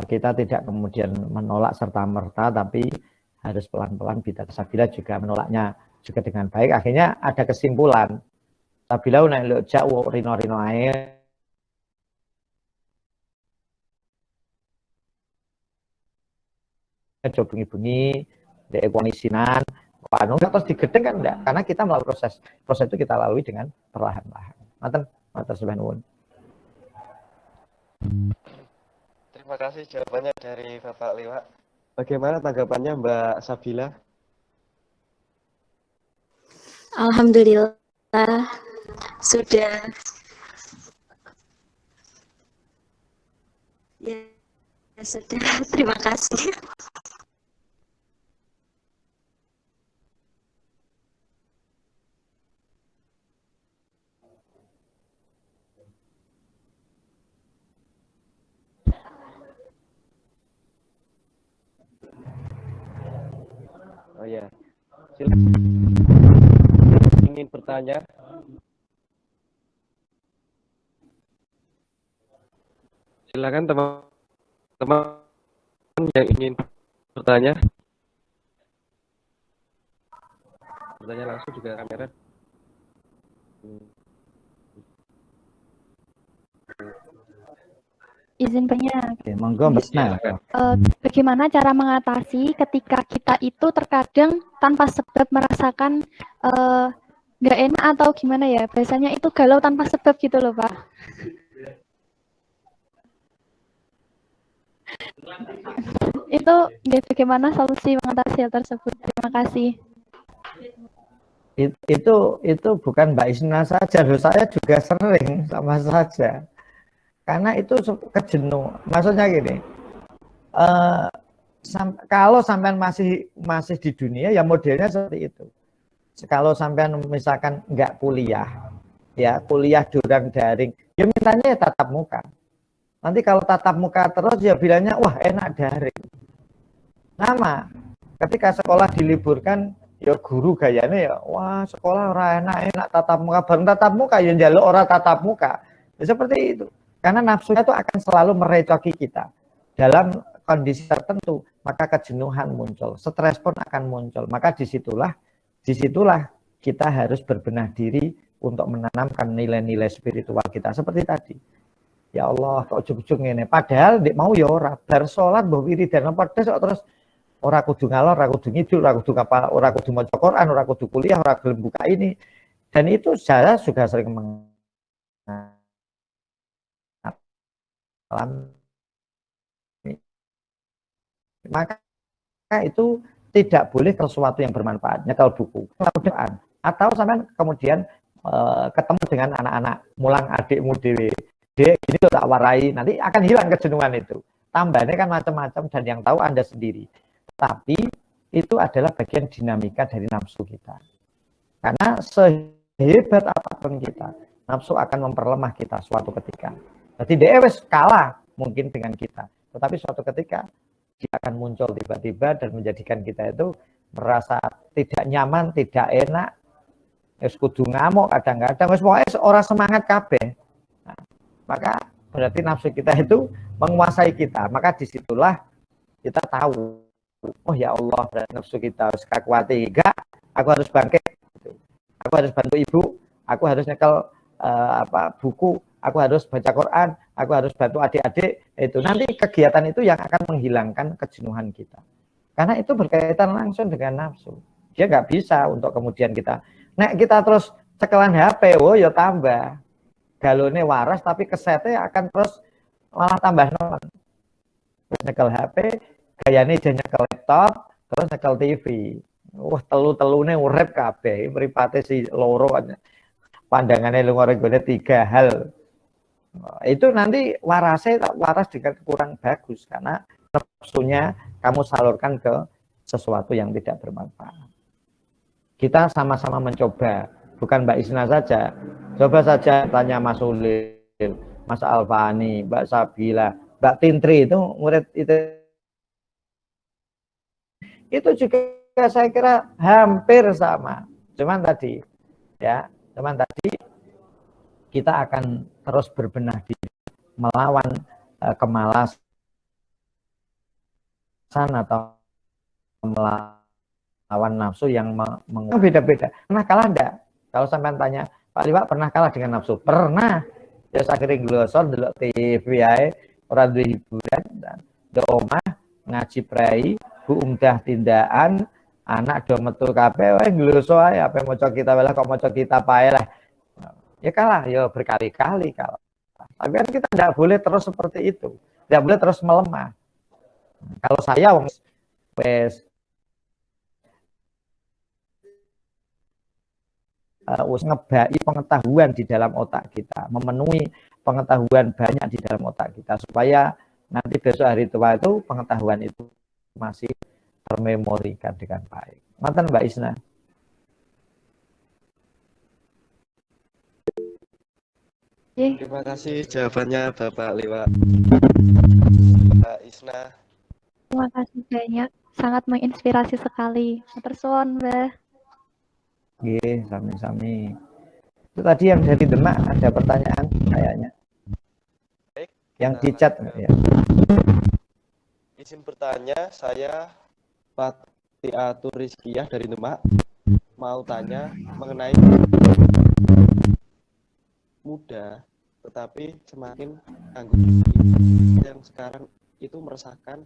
kita tidak kemudian menolak serta-merta, tapi harus pelan-pelan. Bita Sabila juga menolaknya juga dengan baik. Akhirnya ada kesimpulan. Sabila naik lo jauh rino-rino air. Coba bengi-bengi, dek kondisinan, terus digedeng kan enggak? Karena kita melalui proses itu kita lalui dengan perlahan-lahan. Matur suwun nuwun. Terima kasih jawabannya dari Bapak Liwa. Bagaimana tanggapannya Mbak Sabila? Alhamdulillah sudah ya sudah. Terima kasih. Oh ya, silakan. Ingin bertanya? Silakan teman-teman yang ingin bertanya. Bertanya langsung juga kamera. Izin bertanya. Oke, monggo Mbak Nel. Bagaimana cara mengatasi ketika kita itu terkadang tanpa sebab merasakan nggak enak atau gimana ya? Biasanya itu galau tanpa sebab gitu loh, Pak. Itu bagaimana solusi mengatasi hal tersebut? Terima kasih. Itu bukan Mbak Isna saja, saya juga sering sama saja. Karena itu kejenuh. Maksudnya gini, kalau sampean masih di dunia ya modelnya seperti itu. kalau sampean misalkan nggak kuliah, ya kuliah daring, ya mintanya ya tatap muka. Nanti kalau tatap muka terus ya bilangnya wah enak daring. Sama, ketika sekolah diliburkan, ya guru gayanya ya wah sekolah ora enak tatap muka, bareng tatap muka ya njaluk ora tatap muka. Ya, seperti itu. Karena nafsu itu akan selalu merecoki kita. Dalam kondisi tertentu, maka kejenuhan muncul, stres pun akan muncul. Maka disitulah kita harus berbenah diri untuk menanamkan nilai-nilai spiritual kita. Seperti tadi, ya Allah kok ujug-ujug ngene, padahal mau ya ora, bar salat mbah wiridan pedes kok terus ora kudu ngalor, ora kudu ngidul, ora kudu apa, ora kudu maca Quran, ora kudu kuliah, ora gelem buka ini. Dan itu saya juga sering mengalami. Maka itu tidak boleh ke sesuatu yang bermanfaat, nyekel buku, Quran, atau sampai kemudian ketemu dengan anak-anak mulang adikmu dewe, dek gini loh tak warai, nanti akan hilang kejenuhan itu. Tambahnya kan macam-macam dan yang tahu Anda sendiri. Tapi itu adalah bagian dinamika dari nafsu kita. Karena sehebat apapun kita, nafsu akan memperlemah kita suatu ketika. Jadi dia kalah mungkin dengan kita, tetapi suatu ketika dia akan muncul tiba-tiba dan menjadikan kita itu merasa tidak nyaman, tidak enak, wis kudu ngamuk kadang-kadang, wis pokoke ora semangat kabeh. Nah, maka berarti nafsu kita itu menguasai kita. Maka disitulah kita tahu, oh ya Allah, berarti nafsu kita harus kakuati, enggak, aku harus bangkit, aku harus bantu ibu, aku harus nyekel buku, aku harus baca Quran, aku harus bantu adik-adik. Itu nanti kegiatan itu yang akan menghilangkan kejenuhan kita. Karena itu berkaitan langsung dengan nafsu. Dia nggak bisa untuk kemudian kita terus cekelan HP, oh ya tambah. Galone waras tapi kesetnya akan terus malah tambah non. Nyekel HP, gayane dia nyekel laptop, terus nyekel TV. Wah, telu-telune urip kabeh, mripate si loro pandangannya lunga-lunggone 3 hal. Itu nanti waras dengan kurang bagus karena nafsunya kamu salurkan ke sesuatu yang tidak bermanfaat. Kita sama-sama mencoba, bukan Mbak Isna saja. Coba saja tanya Mas Ulil, Mas Alfani, Mbak Sabila, Mbak Tintri, itu murid itu juga saya kira hampir sama. Cuman tadi kita akan terus berbenah diri melawan kemalasan atau melawan nafsu yang beda-beda. Pernah kalah enggak? Kalau sampean tanya, Pak Liwak pernah kalah dengan nafsu? Pernah. Ya saking glosor delok TV ae, ora duwe hiburan, do omah ngaji prei, Bu umdah tindakan, anak do metu kabeh wae ngloso ae, apa maca kita wae kok maca kita pae lah. Ya kalah, ya berkali-kali kalah. Tapi kan kita tidak boleh terus seperti itu, tidak boleh terus melemah. Kalau saya wes ngebai pengetahuan di dalam otak kita, memenuhi pengetahuan banyak di dalam otak kita supaya nanti besok hari tua itu pengetahuan itu masih termemorikan dengan baik. Mantan Mbak Isna. Terima kasih jawabannya Bapak Liwak. Mbak Isna. Terima kasih banyak, sangat menginspirasi sekali. Matur suwun, Mbah. Nggih, sami-sami. Itu tadi yang dari Demak ada pertanyaan kayaknya. Baik, yang di chat ya. Izin bertanya, saya Patiatur Rizkiyah dari Demak. Mau tanya mengenai muda tetapi semakin anggun yang sekarang itu meresahkan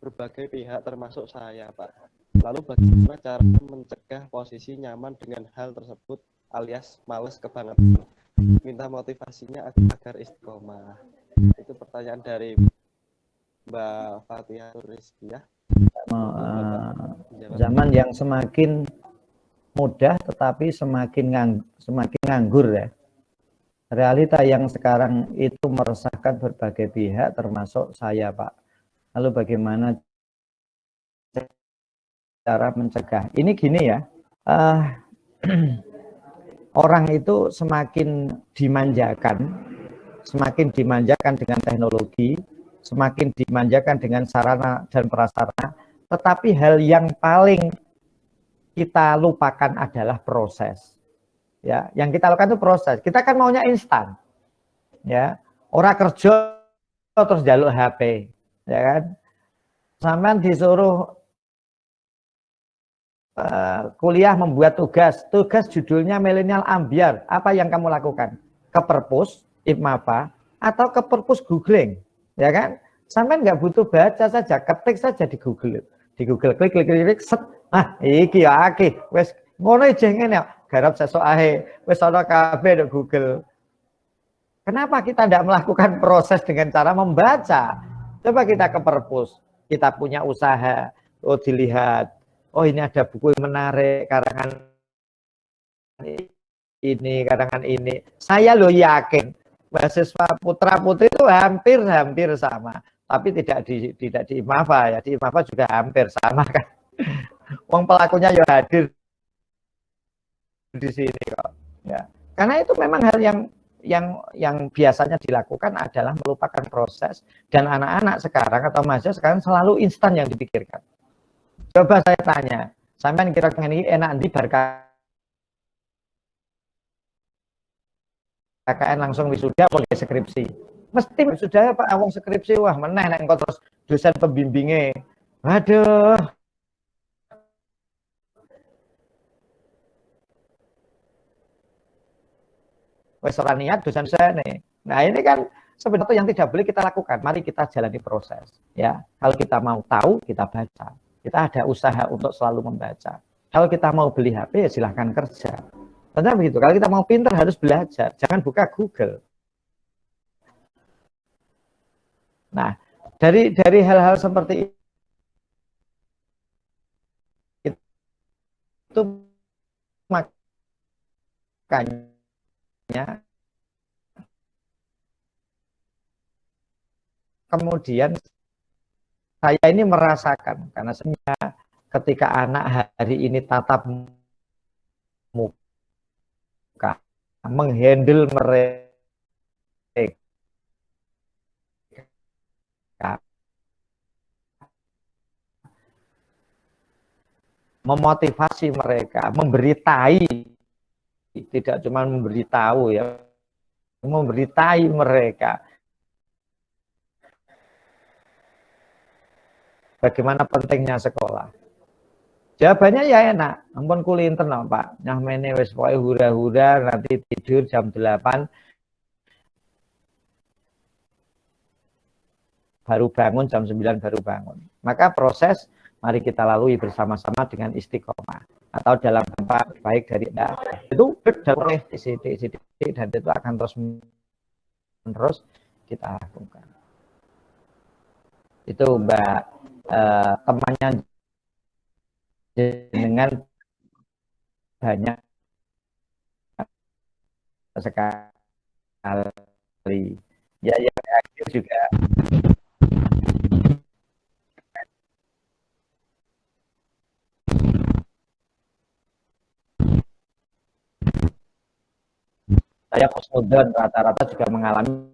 berbagai pihak termasuk saya, Pak. Lalu bagaimana cara mencegah posisi nyaman dengan hal tersebut alias males kebangetan? Minta motivasinya agar istiqomah. Itu pertanyaan dari Mbak Patiatur Rizkiyah. Zaman yang semakin mudah tetapi semakin nganggur ya. Realita yang sekarang itu meresahkan berbagai pihak termasuk saya, Pak. Lalu bagaimana cara mencegah? Ini gini ya, orang itu semakin dimanjakan dengan teknologi, semakin dimanjakan dengan sarana dan prasarana, tetapi hal yang paling kita lupakan adalah proses. Ya, yang kita lakukan itu proses. Kita kan maunya instan. Ya, orang kerja terus jaluk HP, ya kan? Sampean disuruh kuliah membuat tugas judulnya milenial ambiar, apa yang kamu lakukan? Ke perpus, IPMAPA, atau ke perpus googling, ya kan? Sampai nggak butuh baca saja, ketik saja di Google, klik, set, iki ya aki, wes ngono jengen ya, garap sesuk ae, wes ana kabeh di Google. Kenapa kita tidak melakukan proses dengan cara membaca? Coba kita ke perpus, kita punya usaha, oh dilihat, oh ini ada buku yang menarik, karangan ini. Saya lo yakin mahasiswa putra putri itu hampir sama, tapi tidak di IMAFA ya, di IMAFA juga hampir sama kan. Wong pelakunya ya hadir di sini kok. Ya, karena itu memang hal yang biasanya dilakukan adalah melupakan proses, dan anak-anak sekarang atau mahasiswa sekarang selalu instan yang dipikirkan. Coba saya tanya, sampean kira-kira ini enak di bar KKN langsung wisuda apa skripsi? Mesti wisuda Pak, awang skripsi wah meneh nek engko terus dosen pembimbingnya. Waduh. Wes ora niat dosen saya nih. Nah, ini kan sebenarnya yang tidak boleh kita lakukan. Mari kita jalani proses, ya. Kalau kita mau tahu, kita baca. Kita ada usaha untuk selalu membaca. Kalau kita mau beli HP, ya silahkan kerja. Tentunya begitu. Kalau kita mau pinter harus belajar. Jangan buka Google. Nah, dari hal-hal seperti itu makanya kemudian saya ini merasakan, karena sebenarnya ketika anak hari ini tatap muka, menghandle mereka, memotivasi mereka, memberitai, tidak cuma memberitahu ya, memberitai mereka bagaimana pentingnya sekolah. Jawabannya ya enak, ampun kulinten loh Pak, nyahmene wis pokoke hura-hura nanti tidur jam 8 baru bangun, jam 9 baru bangun. Maka proses mari kita lalui bersama-sama dengan istiqomah, atau dalam dampak baik dari itu oleh sidik dan itu akan terus kita lakukan. Itu Mbak, temannya dengan banyak sekali. Ya juga. Saya postmodern rata-rata juga mengalami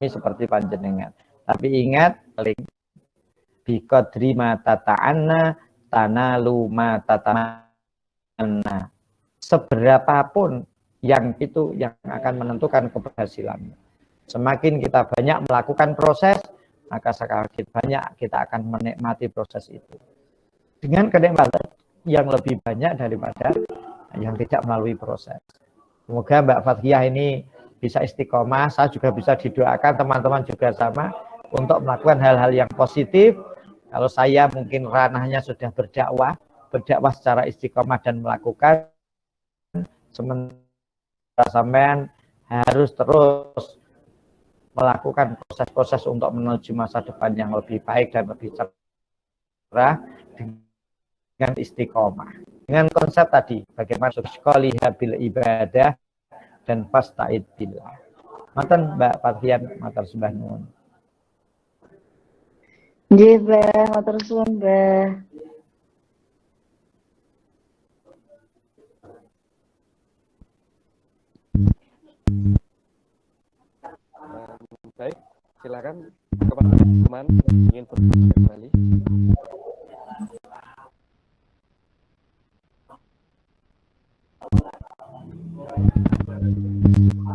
seperti panjenengan. Tapi ingat, biqadri ma tata'anna tanalu ma tata'anna. Seberapapun yang itu yang akan menentukan keberhasilannya. Semakin kita banyak melakukan proses, maka semakin banyak kita akan menikmati proses itu. Dengan kenikmatan yang lebih banyak daripada yang tidak melalui proses. Semoga Mbak Fathiyah ini bisa istiqomah, saya juga bisa didoakan, teman-teman juga sama, untuk melakukan hal-hal yang positif. Kalau saya mungkin ranahnya sudah berdakwah secara istiqomah dan melakukan, sementara sampean harus terus melakukan proses-proses untuk menuju masa depan yang lebih baik dan lebih cerah dengan istiqomah. Dengan konsep tadi, bagaimana sekolah bil ibadah dan fasta'id billah. Maten Mbak Fathian, matur sembah nuwun. Nggih, Mbah, matur suwun, Mbah. silakan kepada teman-teman yang ingin bertanya kembali.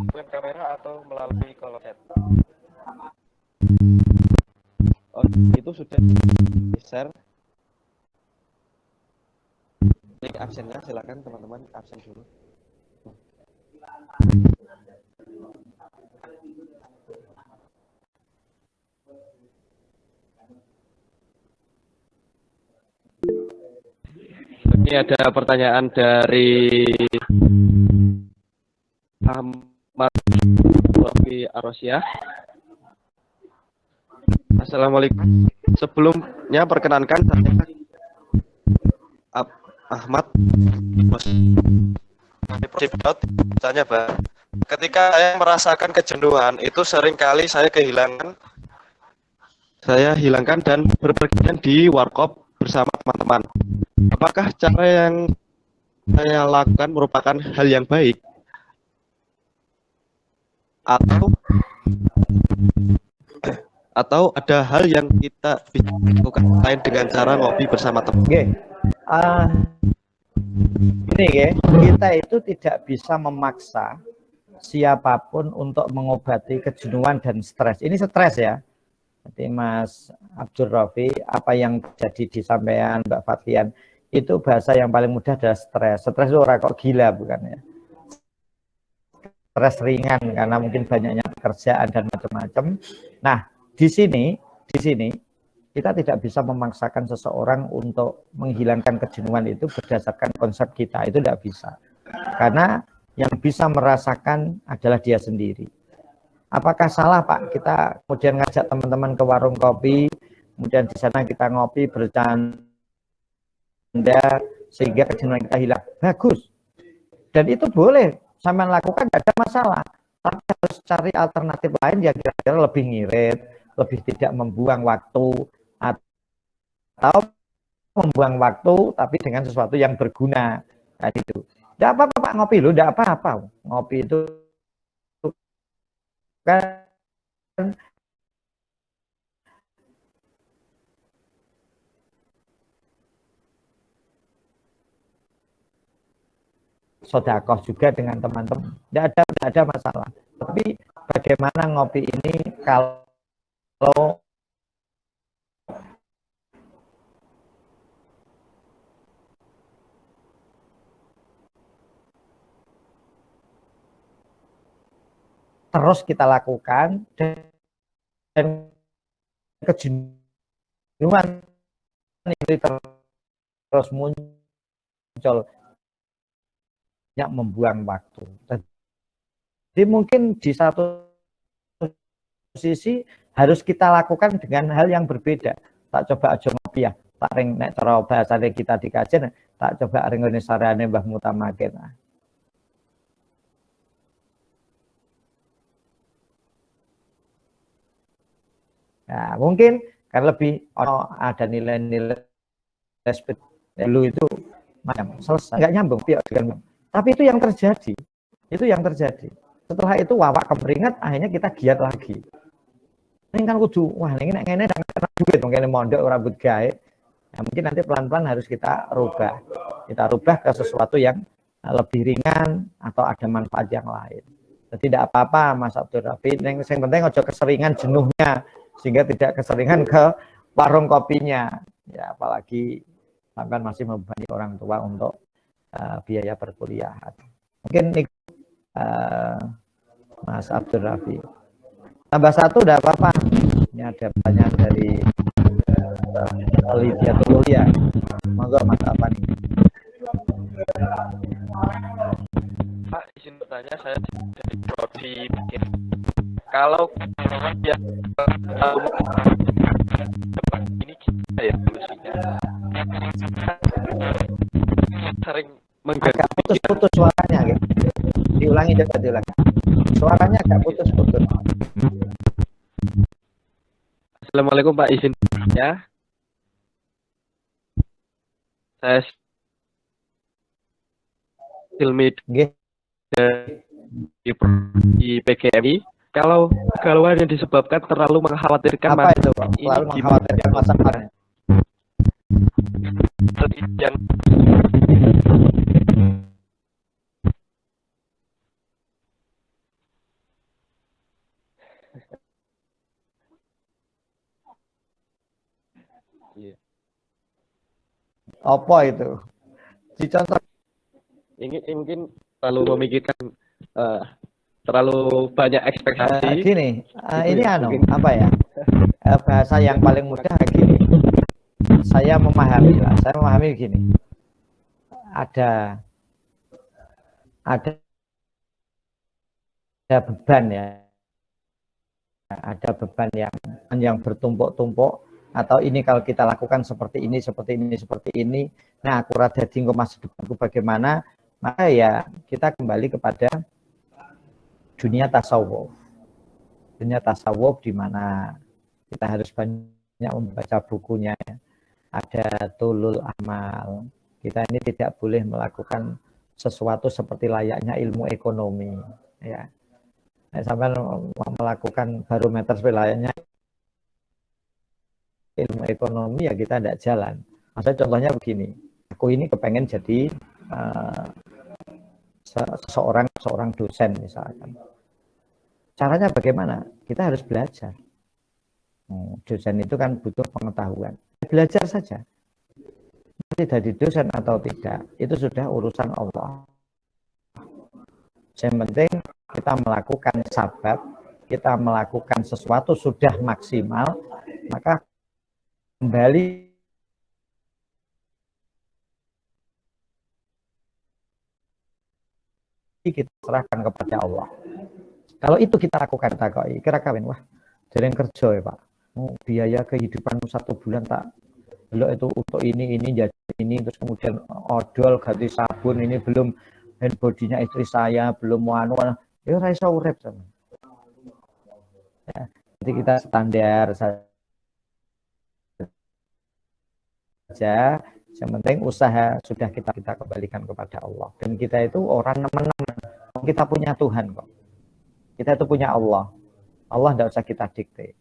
Bukan kamera atau melalui kolom chat. Oh, itu sudah di-share link absennya, silakan teman-teman absen dulu. Ini ada pertanyaan dari Ahmad Rofi Arosia. Assalamualaikum. Sebelumnya perkenankan saya Ahmad tanya, Pak. Ketika saya merasakan kejenuhan itu seringkali saya hilangkan dan berpergian di warkop bersama teman-teman. Apakah cara yang saya lakukan merupakan hal yang baik? Atau ada hal yang kita bisa lakukan lain dengan cara ngopi bersama teman? Oke. Ini ya, kita itu tidak bisa memaksa siapapun untuk mengobati kejenuhan dan stres. Ini stres ya. Jadi Mas Abdul Rafi, apa yang terjadi di sampean Mbak Fatian, itu bahasa yang paling mudah adalah stres. Stres itu orang kok gila, bukan ya? Stres ringan karena mungkin banyaknya pekerjaan dan macam-macam. Nah, di sini kita tidak bisa memaksakan seseorang untuk menghilangkan kejenuhan itu berdasarkan konsep kita, itu tidak bisa. Karena yang bisa merasakan adalah dia sendiri. Apakah salah Pak kita kemudian ngajak teman-teman ke warung kopi, kemudian di sana kita ngopi bercanda sehingga kejenuhan kita hilang? Bagus. Dan itu boleh sampean lakukan, tidak ada masalah. Tapi harus cari alternatif lain yang kira-kira lebih ngirit, lebih tidak membuang waktu, atau membuang waktu tapi dengan sesuatu yang berguna. Nah, itu. Tidak apa-apa Pak ngopi loh, tidak apa-apa. Ngopi itu kan sodakoh juga dengan teman-teman. Tidak ada masalah. Tapi bagaimana ngopi ini kalau terus kita lakukan dan kejenuhan ini terus muncul, yang membuang waktu. Jadi mungkin di satu sisi harus kita lakukan dengan hal yang berbeda. Tak coba aja ngopi ya, tak ring nek cara bahasane kita dikajen, tak coba ring ngene sarane Mbah Mutamakin. Nah, mungkin kan lebih ada nilai-nilai dulu itu macam selesai nggak nyambung dengan, tapi itu yang terjadi, setelah itu wawak kemeringat akhirnya kita giat lagi. Ini kan kudu wah ini ngene duit mungkin mondok rambut gawe. Nah, mungkin nanti pelan-pelan harus kita rubah ke sesuatu yang lebih ringan atau ada manfaat yang lain. Jadi tidak apa-apa Mas Abdul Rafi, yang penting ojo keseringan jenuhnya sehingga tidak keseringan ke warung kopinya. Ya apalagi sampai masih membebani orang tua untuk biaya perkuliahan. Mungkin Mas Abdul Rafi. Tambah satu udah apa-apa. Ini ada pertanyaan dari Lydia Tulia. Monggo Mas apa nih? Pak, izin bertanya, saya dari prodi kalau yang ini kita ya solusinya sering agak putus-putus suaranya gitu. Diulangi. Suaranya agak putus-putus. Assalamualaikum Pak, izin ya. Saya Silmi di PGMI. Kalau kegalauan yang disebabkan terlalu mengkhawatirkan Apa itu, masalah Pak? ini Selalu gimana mengkhawatirkan ya, Pak? masalahnya. Yang Iya. Apa itu? Dicontoh. Ini mungkin terlalu memikirkan terlalu banyak ekspektasi. Gini, Gitu ini ya, mungkin. apa ya? Bahasa yang paling mudah gini. Saya memahami gini. Ada beban ya. Ada beban yang bertumpuk-tumpuk, atau ini kalau kita lakukan seperti ini. Nah, aku rada dinggo masa depanku bagaimana? Maka ya kita kembali kepada dunia tasawuf. Dunia tasawuf di mana kita harus banyak membaca bukunya. Ada tulul amal. Kita ini tidak boleh melakukan sesuatu seperti layaknya ilmu ekonomi, ya. Sampai melakukan barometer wilayahnya ilmu ekonomi, ya kita tidak jalan. Maksudnya contohnya begini, aku ini kepengen jadi seorang dosen misalkan. Caranya bagaimana? Kita harus belajar. Dosen itu kan butuh pengetahuan. Belajar saja. Tidak jadi dosen atau tidak, itu sudah urusan Allah. Yang penting kita melakukan sabab, kita melakukan sesuatu sudah maksimal, maka kembali kita serahkan kepada Allah. Kalau itu kita lakukan, kira kawin, wah, jaring kerja ya Pak, biaya kehidupan 1 bulan tak, belum itu untuk ini jadi ini, terus kemudian odol ganti sabun, ini belum hand body-nya istri saya, belum manual, ya rasa urep sama. Ya, jadi kita standar saja, yang penting usaha sudah kita kembalikan kepada Allah. Dan kita itu orang nemen-nemen, kita punya Tuhan kok. Kita itu punya Allah. Allah tidak usah kita dikte.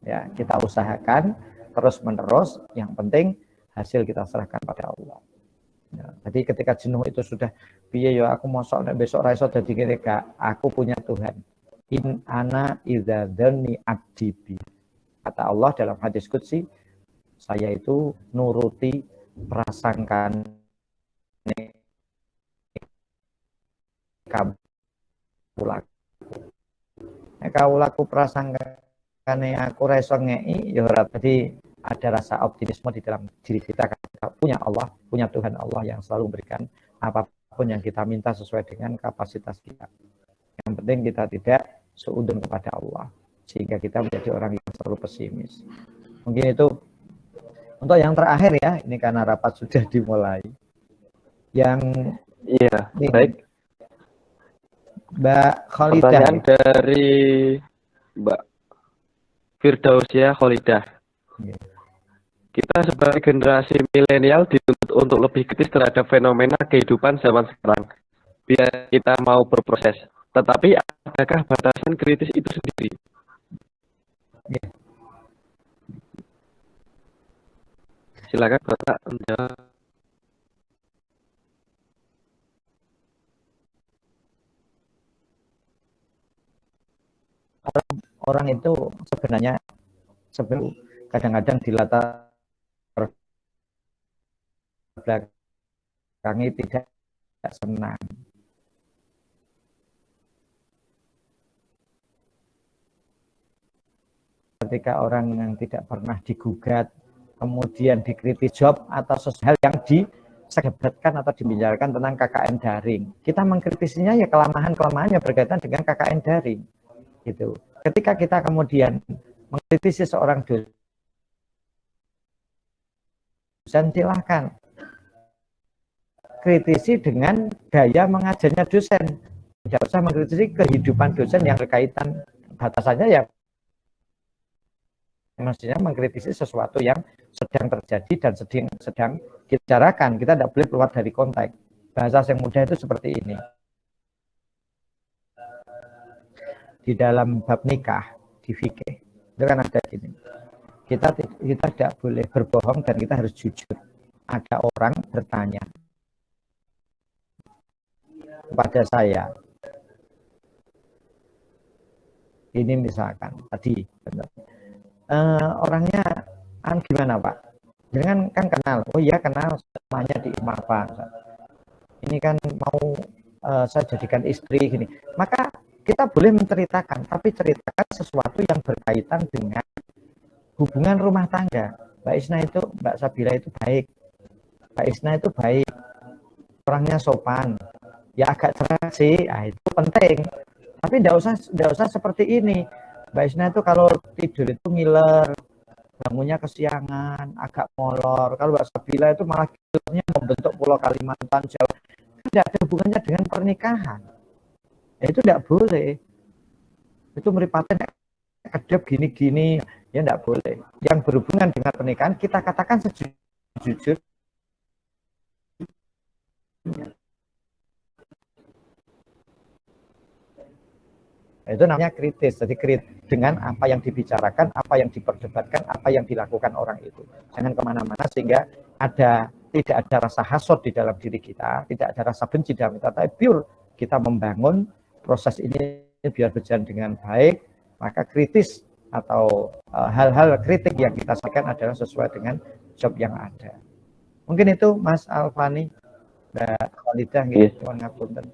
Ya, kita usahakan terus-menerus, yang penting hasil kita serahkan pada Allah. Ya, jadi ketika jenuh itu sudah, piye ya aku mosok nek besok ra iso dadi ngene gak, aku punya Tuhan. In ana idza dzanni abdi. Kata Allah dalam hadis qudsi, saya itu nuruti prasangkaan kaulaku. Nek kaulaku prasangkane aku ra iso ngeki ya ora. Jadi ada rasa optimisme di dalam diri kita, kita punya Allah, punya Tuhan Allah yang selalu memberikan apapun yang kita minta sesuai dengan kapasitas kita. Yang penting kita tidak seudun kepada Allah, sehingga kita menjadi orang yang selalu pesimis. Mungkin itu untuk yang terakhir ya, ini karena rapat sudah dimulai. Yang Iya, ini, baik. Mbak Khalidah. Pertanyaan dari Mbak Firdausia Khalidah. Kita sebagai generasi milenial dituntut untuk lebih kritis terhadap fenomena kehidupan zaman sekarang, biar kita mau berproses. Tetapi adakah batasan kritis itu sendiri? Silakan Bapak menjawab. Orang itu sebenarnya kadang-kadang dilatar belakangi tidak senang. Ketika orang yang tidak pernah digugat, kemudian dikritik job atau sesuatu hal yang disebatkan atau dibicarakan tentang KKN daring, kita mengkritisinya ya kelemahan-kelemahannya berkaitan dengan KKN daring. Gitu. Ketika kita kemudian mengkritisi seorang dosen, silahkan kritisi dengan gaya mengajarnya dosen. Tidak usah mengkritisi kehidupan dosen yang berkaitan, batasannya ya mestinya mengkritisi sesuatu yang sedang terjadi dan sedang dibicarakan. Kita tidak boleh keluar dari konteks. Bahasa yang mudah itu seperti ini. di dalam bab nikah di fikih itu kan ada gini, kita tidak boleh berbohong dan kita harus jujur. Ada orang bertanya kepada saya, ini misalkan tadi orangnya gimana Pak? Jangan kan kenal, oh iya kenal, namanya di IMAFA, ini kan mau saya jadikan istri gini, maka kita boleh menceritakan, tapi ceritakan sesuatu yang berkaitan dengan hubungan rumah tangga. Mbak Isna itu, Mbak Sabira itu baik, Mbak Isna itu baik, orangnya sopan, ya agak cerah sih, itu penting. Tapi tidak usah seperti ini. Mbak Isna itu kalau tidur itu ngiler, bangunnya kesiangan, agak molor. Kalau Mbak Sabila itu malah tidurnya membentuk Pulau Kalimantan, Jawa. Tidak ada hubungannya dengan pernikahan. Itu tidak boleh. Itu meripaten adab gini-gini, ya tidak boleh. Yang berhubungan dengan pernikahan kita katakan sejujur. Itu namanya kritis. Jadi dengan apa yang dibicarakan, apa yang diperdebatkan, apa yang dilakukan orang itu. Jangan kemana-mana sehingga tidak ada rasa hasad di dalam diri kita, tidak ada rasa benci dalam kita, tapi pure kita membangun proses ini biar berjalan dengan baik. Maka kritis atau hal-hal kritik yang kita sampaikan adalah sesuai dengan job yang ada. Mungkin itu Mas Alfani, Mbak Khalidah, ngapunten.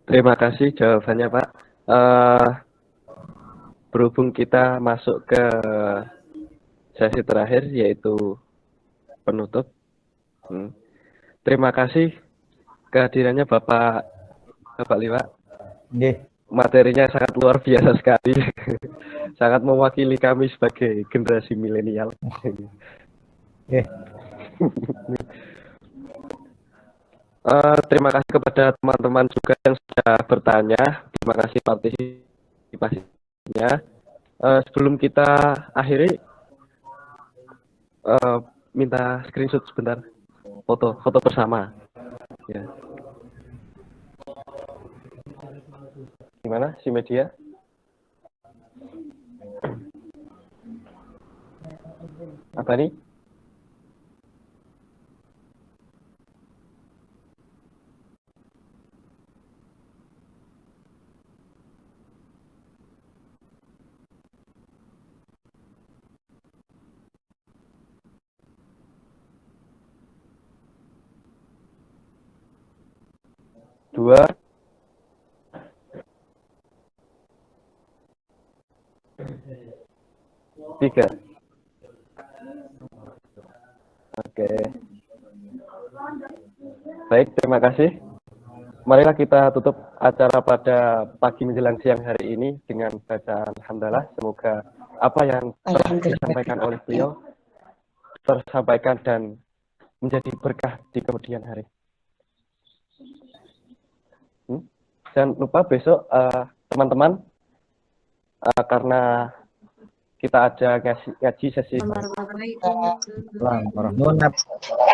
Terima kasih jawabannya Pak. Berhubung kita masuk ke sesi terakhir yaitu penutup. Terima kasih kehadirannya Bapak Liwa. Materinya sangat luar biasa sekali. Sangat mewakili kami sebagai generasi milenial. Terima kasih kepada teman-teman juga yang sudah bertanya. Terima kasih partisipasinya. Sebelum kita akhiri, minta screenshot sebentar, foto bersama. Ya. Gimana si media? Apa nih? Dua. Tiga. Oke. Baik, terima kasih. Marilah kita tutup acara pada pagi menjelang siang hari ini dengan bacaan hamdalah. Semoga apa yang telah disampaikan oleh beliau tersampaikan dan menjadi berkah di kemudian hari. Jangan lupa besok teman-teman karena kita ada ngaji sesi. Assalamualaikum. Warahmatullahi wabarakatuh.